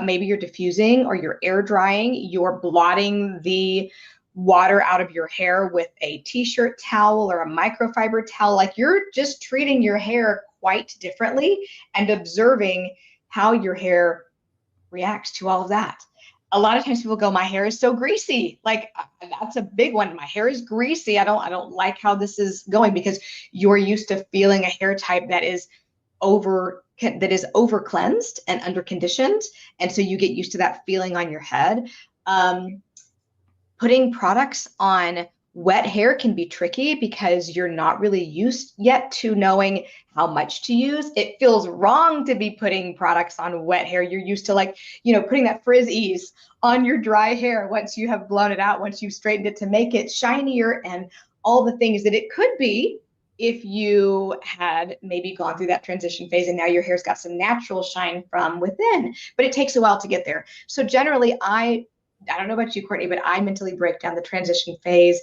Maybe you're diffusing or you're air drying. You're blotting the water out of your hair with a t-shirt towel or a microfiber towel. Like you're just treating your hair quite differently and observing how your hair reacts to all of that. A lot of times people go, my hair is so greasy. Like that's a big one. My hair is greasy. I don't like how this is going, because you're used to feeling a hair type that is over cleansed and under conditioned. And so you get used to that feeling on your head. Putting products on wet hair can be tricky because you're not really used yet to knowing how much to use. It feels wrong to be putting products on wet hair. You're used to putting that frizz ease on your dry hair once you have blown it out, once you've straightened it to make it shinier and all the things that it could be if you had maybe gone through that transition phase and now your hair's got some natural shine from within, but it takes a while to get there. So generally, I don't know about you, Courtney, but I mentally break down the transition phase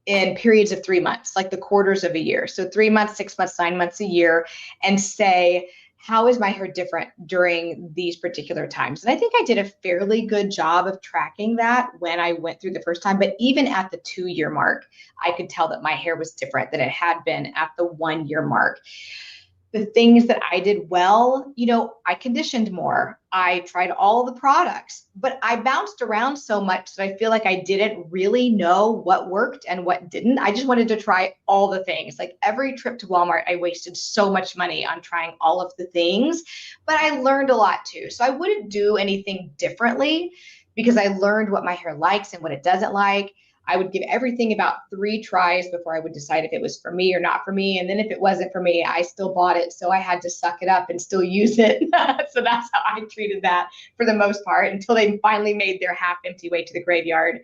in periods of 3 months, like the quarters of a year. So 3 months, 6 months, 9 months, a year, and say, how is my hair different during these particular times? And I think I did a fairly good job of tracking that when I went through the first time. But even at the 2 year mark, I could tell that my hair was different than it had been at the 1 year mark. The things that I did well, I conditioned more. I tried all the products, but I bounced around so much that I feel like I didn't really know what worked and what didn't. I just wanted to try all the things. Like every trip to Walmart, I wasted so much money on trying all of the things, but I learned a lot too. So I wouldn't do anything differently because I learned what my hair likes and what it doesn't like. I would give everything about 3 tries before I would decide if it was for me or not for me. And then if it wasn't for me, I still bought it. So I had to suck it up and still use it. So that's how I treated that for the most part, until they finally made their half empty way to the graveyard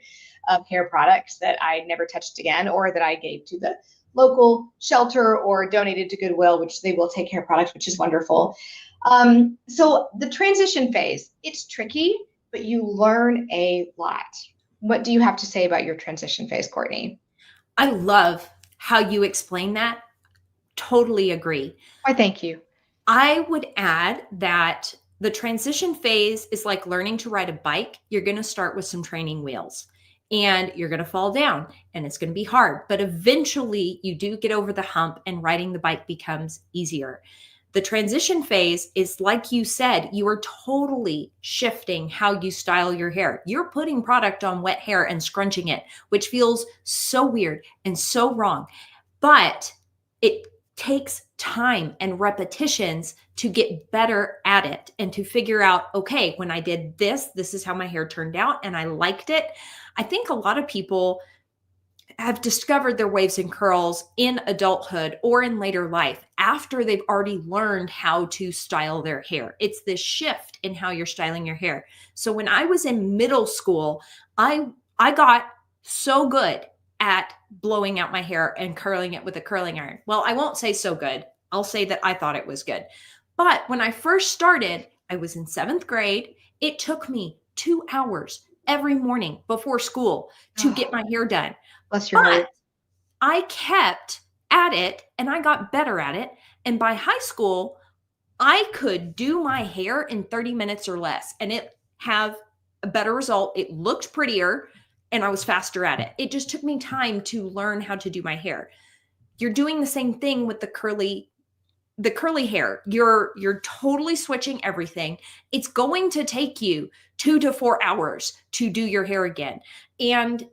of hair products that I never touched again, or that I gave to the local shelter or donated to Goodwill, which they will take hair products, which is wonderful. So the transition phase, it's tricky, but you learn a lot. What do you have to say about your transition phase, Courtney? I love how you explain that. Totally agree. Why, thank you. I would add that the transition phase is like learning to ride a bike. You're going to start with some training wheels and you're going to fall down and it's going to be hard, but eventually you do get over the hump and riding the bike becomes easier. The transition phase is, like you said, you are totally shifting how you style your hair. You're putting product on wet hair and scrunching it, which feels so weird and so wrong. But it takes time and repetitions to get better at it and to figure out, okay, when I did this, this is how my hair turned out and I liked it. I think a lot of people have discovered their waves and curls in adulthood or in later life after they've already learned how to style their hair. It's this shift in how you're styling your hair. So when I was in middle school, I got so good at blowing out my hair and curling it with a curling iron. Well, I won't say so good. I'll say that I thought it was good. But when I first started, I was in 7th grade. It took me 2 hours every morning before school to get my hair done. Bless your heart. I kept at it and I got better at it. And by high school, I could do my hair in 30 minutes or less and it have a better result. It looked prettier and I was faster at it. It just took me time to learn how to do my hair. You're doing the same thing with the curly the curly hair, you're totally switching everything. It's going to take you 2 to 4 hours to do your hair again. And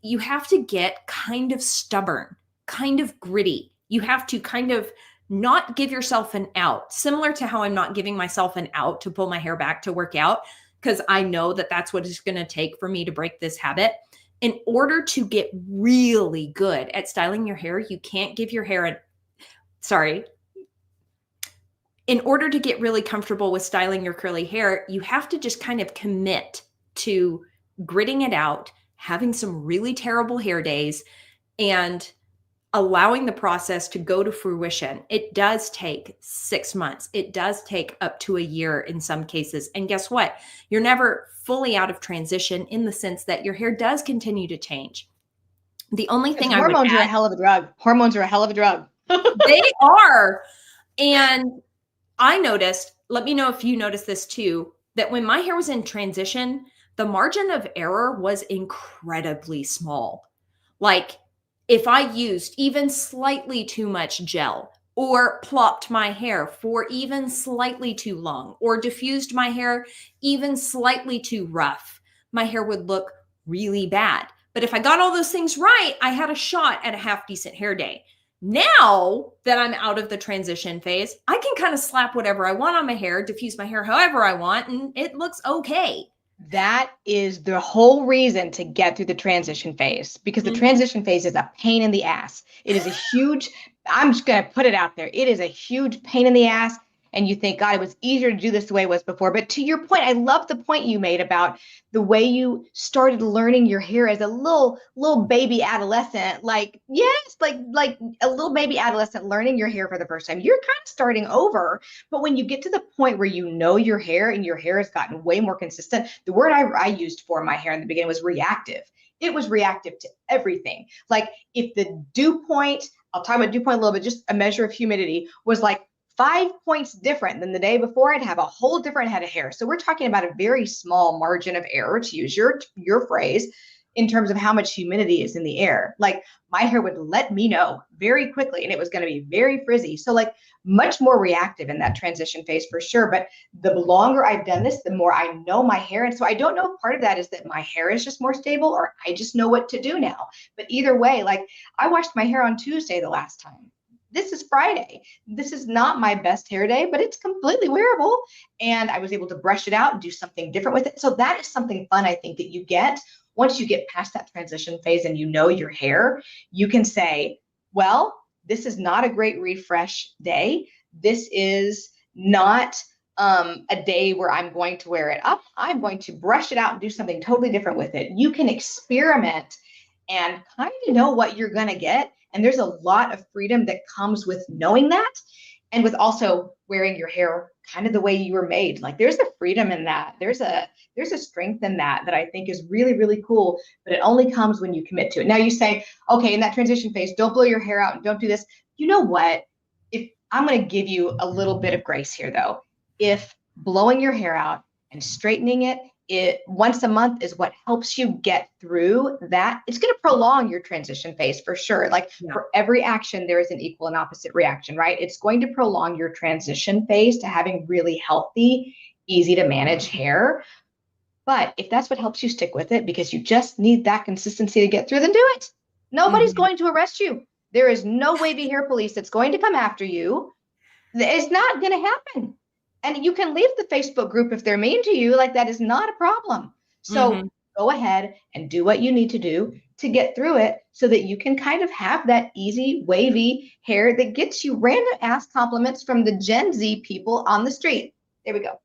you have to get kind of stubborn, kind of gritty. You have to kind of not give yourself an out, similar to how I'm not giving myself an out to pull my hair back to work out, because I know that that's what it's going to take for me to break this habit. In order to get really good at styling your hair, you can't give your hair in order to get really comfortable with styling your curly hair, you have to just kind of commit to gritting it out, having some really terrible hair days, and allowing the process to go to fruition. It does take 6 months. It does take up to a year in some cases. And guess what? You're never fully out of transition in the sense that your hair does continue to change. The only thing I would hormones are a hell of a drug. Hormones are a hell of a drug. They are. And I noticed, let me know if you noticed this too, that when my hair was in transition, the margin of error was incredibly small. Like if I used even slightly too much gel, or plopped my hair for even slightly too long, or diffused my hair even slightly too rough, my hair would look really bad. But if I got all those things right, I had a shot at a half decent hair day. Now that I'm out of the transition phase, I can kind of slap whatever I want on my hair, diffuse my hair however I want, and it looks okay. That is the whole reason to get through the transition phase, because the transition phase is a pain in the ass. It is a huge, I'm just going to put it out there. It is a huge pain in the ass. And you think, God, it was easier to do this the way it was before. But to your point, I love the point you made about the way you started learning your hair as a little baby adolescent. Like, yes, like a little baby adolescent learning your hair for the first time. You're kind of starting over. But when you get to the point where you know your hair and your hair has gotten way more consistent, the word I used for my hair in the beginning was reactive. It was reactive to everything. Like if the dew point, I'll talk about dew point a little bit, just a measure of humidity, was like 5 points different than the day before, I'd have a whole different head of hair. So we're talking about a very small margin of error, to use your phrase, in terms of how much humidity is in the air. Like my hair would let me know very quickly, and it was going to be very frizzy. So like much more reactive in that transition phase for sure. But the longer I've done this, the more I know my hair. And so I don't know if part of that is that my hair is just more stable, or I just know what to do now. But either way, like I washed my hair on Tuesday the last time. This is Friday. This is not my best hair day, but it's completely wearable. And I was able to brush it out and do something different with it. So that is something fun, I think, that you get once you get past that transition phase and you know your hair. You can say, well, this is not a great refresh day. This is not a day where I'm going to wear it up. I'm going to brush it out and do something totally different with it. You can experiment and kind of know what you're going to get. And there's a lot of freedom that comes with knowing that, and with also wearing your hair kind of the way you were made. Like there's a freedom in that. There's a strength in that I think is really, really cool, but it only comes when you commit to it. Now you say, okay, in that transition phase, don't blow your hair out and don't do this. You know what? If I'm going to give you a little bit of grace here though, if blowing your hair out and straightening it once a month is what helps you get through that, it's going to prolong your transition phase for sure. Like for every action, there is an equal and opposite reaction, right? It's going to prolong your transition phase to having really healthy, easy to manage hair. But if that's what helps you stick with it because you just need that consistency to get through, then do it. Nobody's going to arrest you. There is no wavy hair police that's going to come after you. It's not going to happen. And you can leave the Facebook group if they're mean to you. Like that is not a problem. So go ahead and do what you need to do to get through it so that you can kind of have that easy, wavy hair that gets you random ass compliments from the Gen Z people on the street. There we go.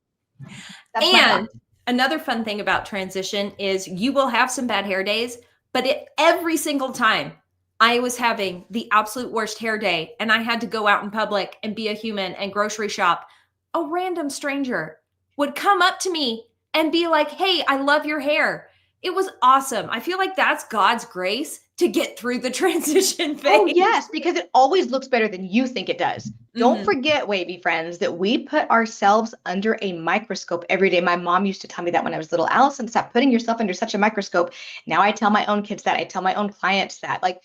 And another fun thing about transition is you will have some bad hair days, but every single time I was having the absolute worst hair day and I had to go out in public and be a human and grocery shop, a random stranger would come up to me and be like, hey, I love your hair. It was awesome. I feel like that's God's grace to get through the transition phase. Oh, yes, because it always looks better than you think it does. Don't forget, wavy friends, that we put ourselves under a microscope every day. My mom used to tell me that when I was little. Alyson, stop putting yourself under such a microscope. Now I tell my own kids that. I tell my own clients that. Like,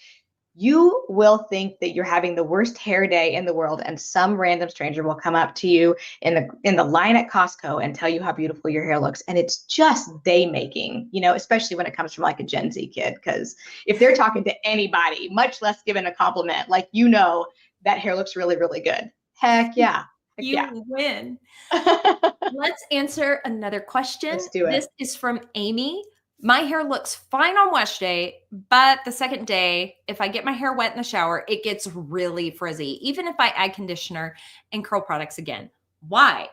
You will think that you're having the worst hair day in the world, and some random stranger will come up to you in the line at Costco and tell you how beautiful your hair looks. And it's just day making, especially when it comes from like a Gen Z kid. Because if they're talking to anybody, much less given a compliment, like that hair looks really, really good. Heck yeah. Heck yeah. You win. Let's answer another question. Let's do it. This is from Amy. My hair looks fine on wash day, but the second day, if I get my hair wet in the shower, it gets really frizzy, even if I add conditioner and curl products again. Why?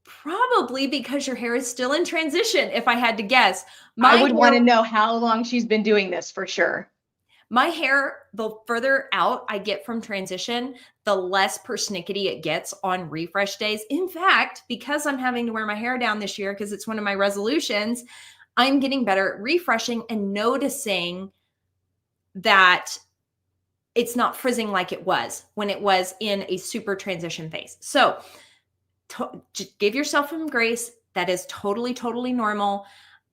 Probably because your hair is still in transition, if I had to guess. I would want to know how long she's been doing this for sure. My hair, the further out I get from transition, the less persnickety it gets on refresh days. In fact, because I'm having to wear my hair down this year, because it's one of my resolutions, I'm getting better at refreshing and noticing that it's not frizzing like it was when it was in a super transition phase. So just give yourself some grace. That is totally, totally normal.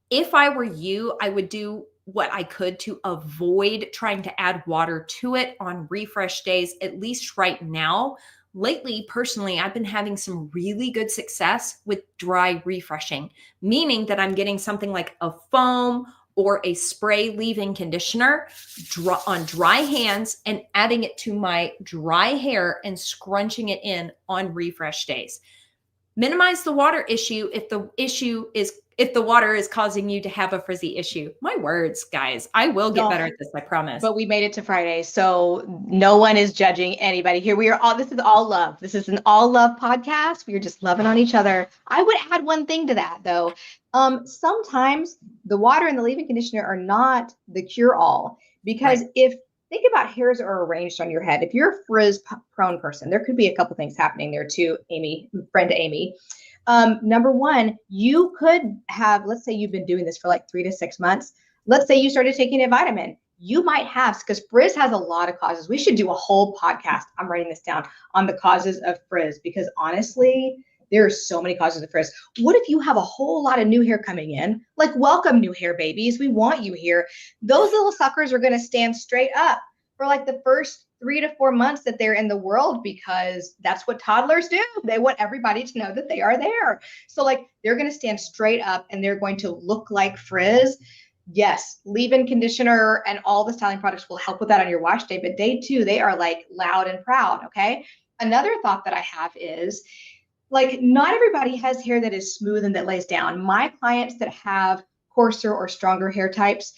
If I were you, I would do what I could to avoid trying to add water to it on refresh days, at least right now. Lately, personally, I've been having some really good success with dry refreshing, meaning that I'm getting something like a foam or a spray leave-in conditioner on dry hands and adding it to my dry hair and scrunching it in on refresh days. Minimize the water issue if the water is causing you to have a frizzy issue. My words, guys. I will get better at this, I promise. But we made it to Friday, so no one is judging anybody here. This is all love. This is an all love podcast. We are just loving on each other. I would add one thing to that though. Sometimes the water and the leave-in conditioner are not the cure-all, because right. Think about hairs are arranged on your head. If you're a frizz prone person, there could be a couple things happening there too, friend Amy. Number one, you could have, let's say you've been doing this for like 3 to 6 months. Let's say you started taking a vitamin. You might have, because frizz has a lot of causes. We should do a whole podcast, I'm writing this down, on the causes of frizz, because honestly, there are so many causes of frizz. What if you have a whole lot of new hair coming in? Like, welcome new hair babies. We want you here. Those little suckers are going to stand straight up for like the first 3 to 4 months that they're in the world, because that's what toddlers do. They want everybody to know that they are there. So like they're going to stand straight up and they're going to look like frizz. Yes, leave-in conditioner and all the styling products will help with that on your wash day. But day 2, they are like loud and proud. Okay. Another thought that I have is, like, not everybody has hair that is smooth and that lays down. My clients that have coarser or stronger hair types,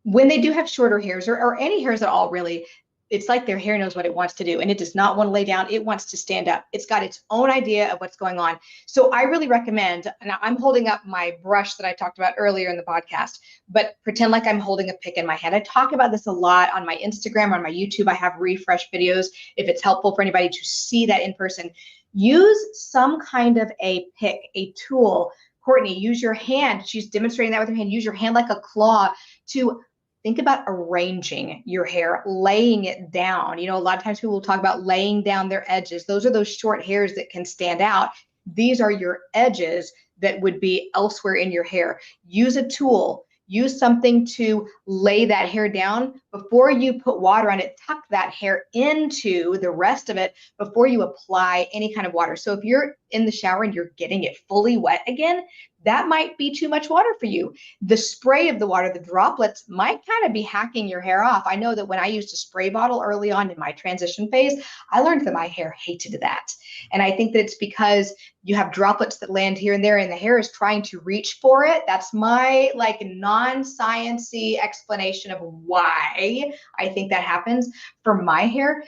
when they do have shorter hairs or any hairs at all, really, it's like their hair knows what it wants to do, and it does not want to lay down. It wants to stand up. It's got its own idea of what's going on. So I really recommend, and I'm holding up my brush that I talked about earlier in the podcast, but pretend like I'm holding a pick in my hand. I talk about this a lot on my Instagram, on my YouTube. I have refresh videos if it's helpful for anybody to see that in person. Use some kind of a pick, a tool. Courtney, use your hand. She's demonstrating that with her hand. Use your hand like a claw to think about arranging your hair, laying it down. A lot of times people will talk about laying down their edges. Those are those short hairs that can stand out. These are your edges that would be elsewhere in your hair. Use a tool. Use something to lay that hair down before you put water on it. Tuck that hair into the rest of it before you apply any kind of water. So if you're in the shower and you're getting it fully wet again, that might be too much water for you. The spray of the water, the droplets, might kind of be hacking your hair off. I know that when I used a spray bottle early on in my transition phase, I learned that my hair hated that. And I think that it's because you have droplets that land here and there, and the hair is trying to reach for it. That's my non-science-y explanation of why I think that happens. For my hair,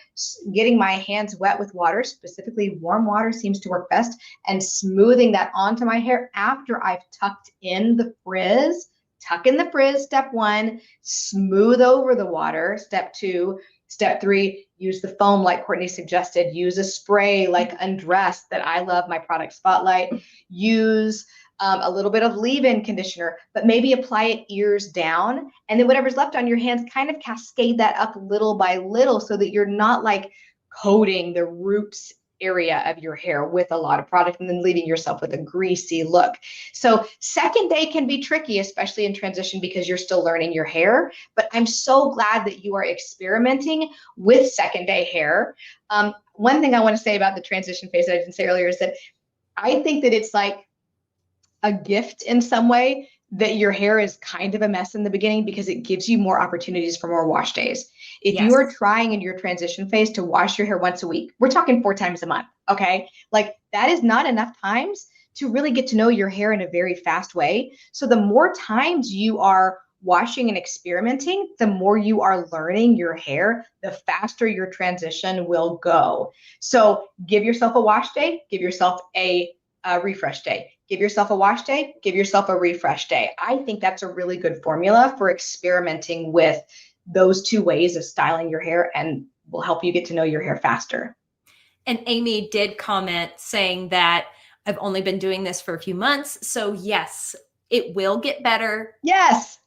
getting my hands wet with water, specifically warm water, seems to work best, and smoothing that onto my hair after I've tucked in the frizz. Tuck in the frizz, step 1, smooth over the water, step 2. Step 3, use the foam like Courtney suggested. Use a spray like Undress that I love, my product Spotlight. Use a little bit of leave-in conditioner, but maybe apply it ears down. And then whatever's left on your hands, kind of cascade that up little by little so that you're not like coating the roots area of your hair with a lot of product and then leaving yourself with a greasy look. So second day can be tricky, especially in transition because you're still learning your hair. But I'm so glad that you are experimenting with second day hair. One thing I want to say about the transition phase that I didn't say earlier is that I think that it's like a gift in some way that your hair is kind of a mess in the beginning because it gives you more opportunities for more wash days. If Yes. you are trying in your transition phase to wash your hair once a week, we're talking 4 times a month, okay? Like that is not enough times to really get to know your hair in a very fast way. So the more times you are washing and experimenting, the more you are learning your hair, the faster your transition will go. So give yourself a wash day, give yourself a refresh day. Give yourself a wash day, give yourself a refresh day. I think that's a really good formula for experimenting with those 2 ways of styling your hair and will help you get to know your hair faster. And Amy did comment saying that I've only been doing this for a few months. So yes, it will get better. Yes.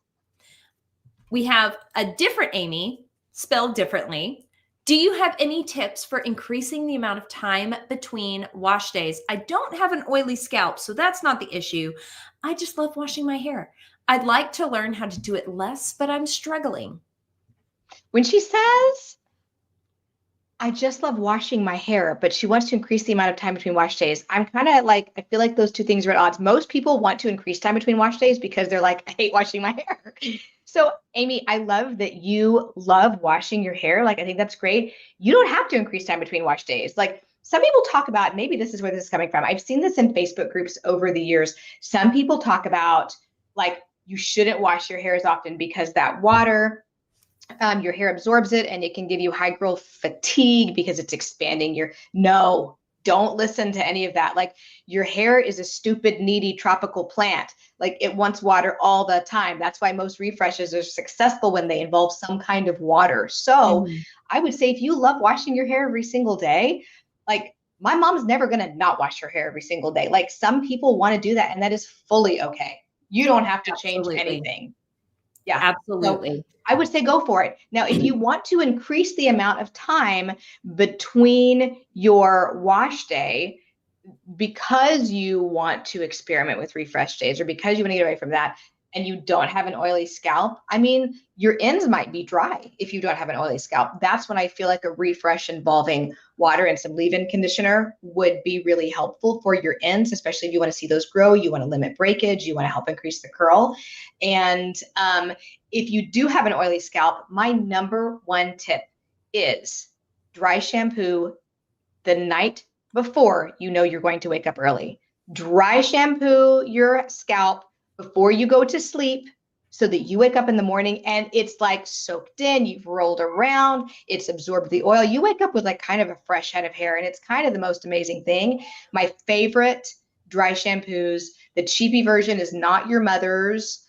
We have a different Amy, spelled differently. Do you have any tips for increasing the amount of time between wash days? I don't have an oily scalp, so that's not the issue. I just love washing my hair. I'd like to learn how to do it less, but I'm struggling. When she says, I just love washing my hair, but she wants to increase the amount of time between wash days, I'm kind of like, I feel like those 2 things are at odds. Most people want to increase time between wash days because they're like, I hate washing my hair. So, Amy, I love that you love washing your hair. Like, I think that's great. You don't have to increase time between wash days. Like, some people talk about, maybe this is where this is coming from. I've seen this in Facebook groups over the years. Some people talk about, like, you shouldn't wash your hair as often because that water, your hair absorbs it and it can give you high growth fatigue because it's expanding your, no, don't listen to any of that. Like your hair is a stupid, needy tropical plant. Like it wants water all the time. That's why most refreshes are successful when they involve some kind of water. So I would say if you love washing your hair every single day, like my mom's never going to not wash her hair every single day. Like some people want to do that and that is fully okay. You don't have to change anything. Yeah, absolutely. So I would say go for it. Now, if you want to increase the amount of time between your wash day, because you want to experiment with refresh days or because you want to get away from that and you don't have an oily scalp, I mean, your ends might be dry if you don't have an oily scalp. That's when I feel like a refresh involving water and some leave-in conditioner would be really helpful for your ends, especially if you want to see those grow, you want to limit breakage, you want to help increase the curl. And if you do have an oily scalp, my number 1 tip is dry shampoo the night before you know you're going to wake up early. Dry shampoo your scalp before you go to sleep so that you wake up in the morning and it's like soaked in, you've rolled around, it's absorbed the oil. You wake up with like kind of a fresh head of hair and it's kind of the most amazing thing. My favorite dry shampoos, the cheapy version is Not Your Mother's.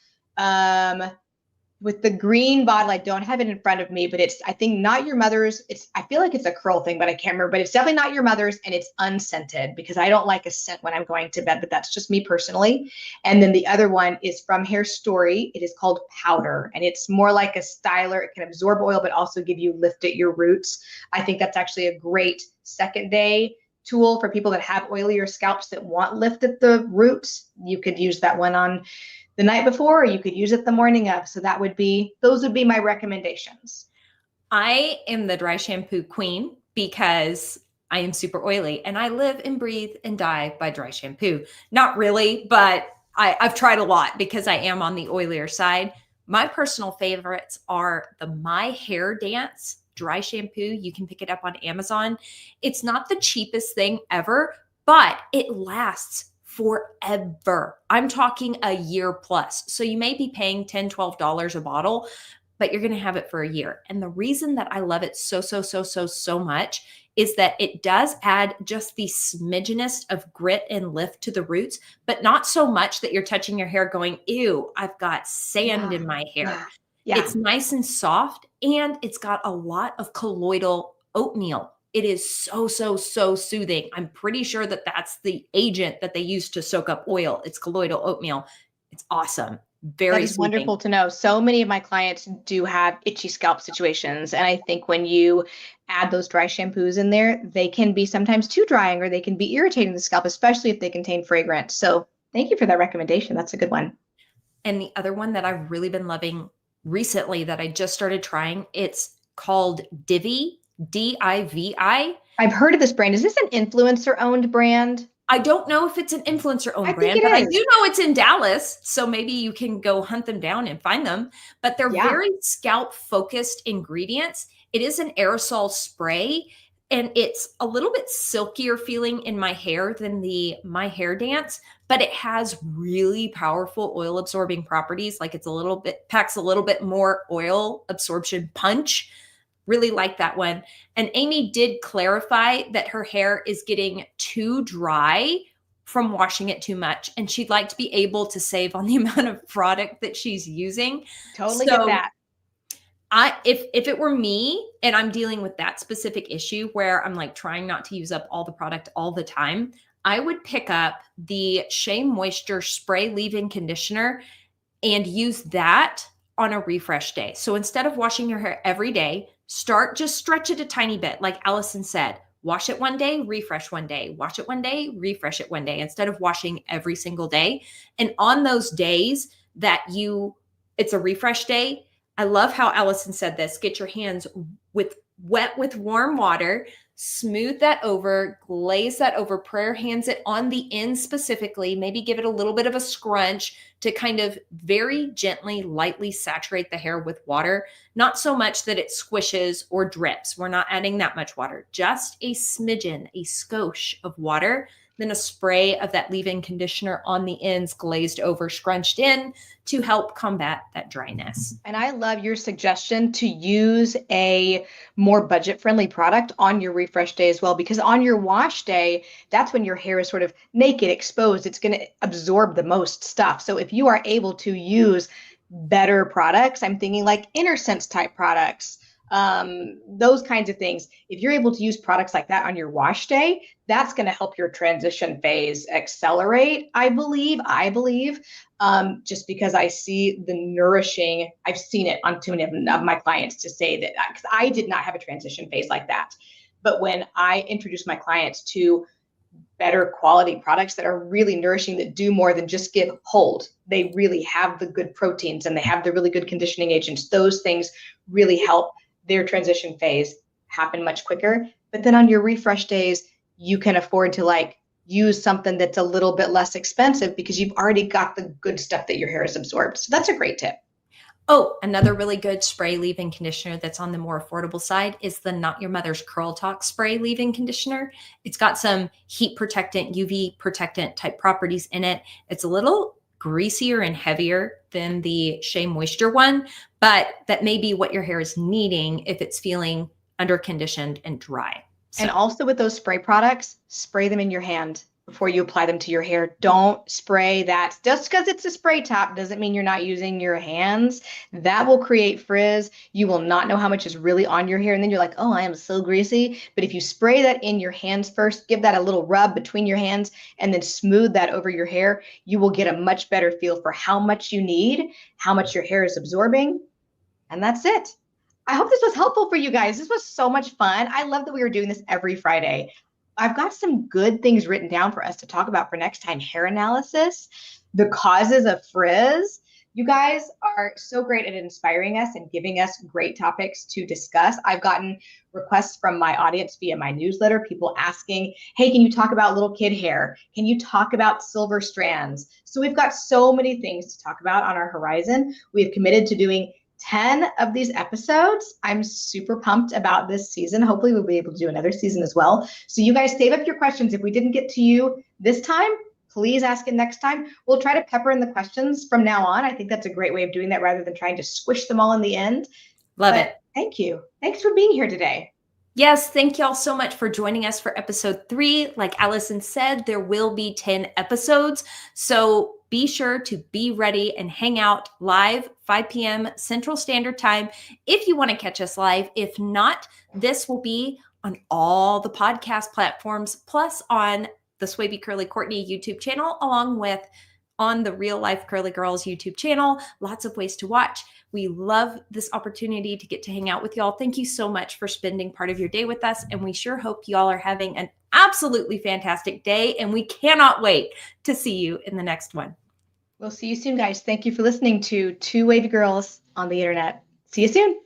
With the green bottle, I don't have it in front of me, but it's, I think Not Your Mother's, I feel like it's a curl thing, but I can't remember, but it's definitely Not Your Mother's and it's unscented because I don't like a scent when I'm going to bed, but that's just me personally. And then the other one is from Hair Story. It is called Powder and it's more like a styler. It can absorb oil, but also give you lift at your roots. I think that's actually a great second day tool for people that have oilier scalps that want lift at the roots. You could use that one on the night before, or you could use it the morning of. So those would be my recommendations. I am the dry shampoo queen because I am super oily and I live and breathe and die by dry shampoo. Not really, but I've tried a lot because I am on the oilier side. My personal favorites are the My Hair Dance dry shampoo. You can pick it up on Amazon. It's not the cheapest thing ever, but it lasts forever. I'm talking a year plus. So you may be paying $10, $12 a bottle, but you're going to have it for a year. And the reason that I love it so much is that it does add just the smidgenest of grit and lift to the roots, but not so much that you're touching your hair going, ew, I've got sand in my hair. Yeah. It's nice and soft, and it's got a lot of colloidal oatmeal. It is so soothing. I'm pretty sure that that's the agent that they use to soak up oil. It's colloidal oatmeal. It's awesome. Very That is soothing. wonderful to know. So many of my clients do have itchy scalp situations. And I think when you add those dry shampoos in there, they can be sometimes too drying or they can be irritating the scalp, especially if they contain fragrance. So thank you for that recommendation. That's a good one. And the other one that I've really been loving recently that I just started trying, it's called Divi, Divi. I've heard of this brand. Is this an influencer owned brand? I don't know if it's an influencer I owned think brand, it but I do is. know it's in Dallas. So maybe you can go hunt them down and find them. But they're Yeah, very scalp focused ingredients. It is an aerosol spray and it's a little bit silkier feeling in my hair than the My Hair Dance, but it has really powerful oil absorbing properties. Like it's a little bit, packs a little bit more oil absorption punch. Really like that one. And Amy did clarify that her hair is getting too dry from washing it too much. And she'd like to be able to save on the amount of product that she's using. totally get So that. if it were me and I'm dealing with that specific issue where I'm like trying not to use up all the product all the time, I would pick up the Shea Moisture Spray Leave-In Conditioner and use that on a refresh day. So instead of washing your hair every day, just stretch it a tiny bit. Like Alyson said, wash it one day, refresh one day, wash it one day, refresh it one day, instead of washing every single day. And on those days that it's a refresh day, I love how Alyson said this, get your hands wet with warm water, smooth that over, glaze that over, prayer hands it on the end specifically, maybe give it a little bit of a scrunch to kind of very gently, lightly saturate the hair with water. Not so much that it squishes or drips. We're not adding that much water, just a smidgen, a skosh of water, then a spray of that leave-in conditioner on the ends, glazed over, scrunched in to help combat that dryness. And I love your suggestion to use a more budget-friendly product on your refresh day as well, because on your wash day, that's when your hair is sort of naked, exposed. It's going to absorb the most stuff. So if you are able to use better products, I'm thinking like InnerSense type products, those kinds of things. If you're able to use products like that on your wash day, that's going to help your transition phase accelerate, I believe, just because I see the nourishing, I've seen it on too many of my clients to say that, because I did not have a transition phase like that. But when I introduce my clients to better quality products that are really nourishing, that do more than just give hold, they really have the good proteins and they have the really good conditioning agents. Those things really help their transition phase happen much quicker. But then on your refresh days, you can afford to like use something that's a little bit less expensive because you've already got the good stuff that your hair has absorbed. So that's a great tip. Oh, another really good spray leave-in conditioner that's on the more affordable side is the Not Your Mother's Curl Talk spray leave-in conditioner. It's got some heat protectant, UV protectant type properties in it. It's a little greasier and heavier than the Shea Moisture one, but that may be what your hair is needing if it's feeling under conditioned and dry. And also with those spray products, spray them in your hand before you apply them to your hair. Don't spray that. Just because it's a spray top doesn't mean you're not using your hands. That will create frizz. You will not know how much is really on your hair. And then you're like, oh, I am so greasy. But if you spray that in your hands first, give that a little rub between your hands, and then smooth that over your hair, you will get a much better feel for how much you need, how much your hair is absorbing. And that's it. I hope this was helpful for you guys. This was so much fun. I love that we were doing this every Friday. I've got some good things written down for us to talk about for next time. Hair analysis, the causes of frizz. You guys are so great at inspiring us and giving us great topics to discuss. I've gotten requests from my audience via my newsletter, people asking, hey, can you talk about little kid hair? Can you talk about silver strands? So we've got so many things to talk about on our horizon. We've committed to doing 10 of these episodes. I'm super pumped about this season. Hopefully we'll be able to do another season as well. So you guys save up your questions. If we didn't get to you this time, please ask it next time. We'll try to pepper in the questions from now on. I think that's a great way of doing that rather than trying to squish them all in the end. Love it. Thank you. Thanks for being here today. Yes, thank y'all so much for joining us for episode 3. Like Alyson said, there will be 10 episodes. So be sure to be ready and hang out live 5 p.m. Central Standard Time if you want to catch us live. If not, this will be on all the podcast platforms, plus on the Two Wavy Girls Courtney YouTube channel, along with on the Real Life Curly Girls YouTube channel. Lots of ways to watch. We love this opportunity to get to hang out with y'all. Thank you so much for spending part of your day with us. And we sure hope y'all are having an absolutely fantastic day. And we cannot wait to see you in the next one. We'll see you soon, guys. Thank you for listening to Two Wavy Girls on the internet. See you soon.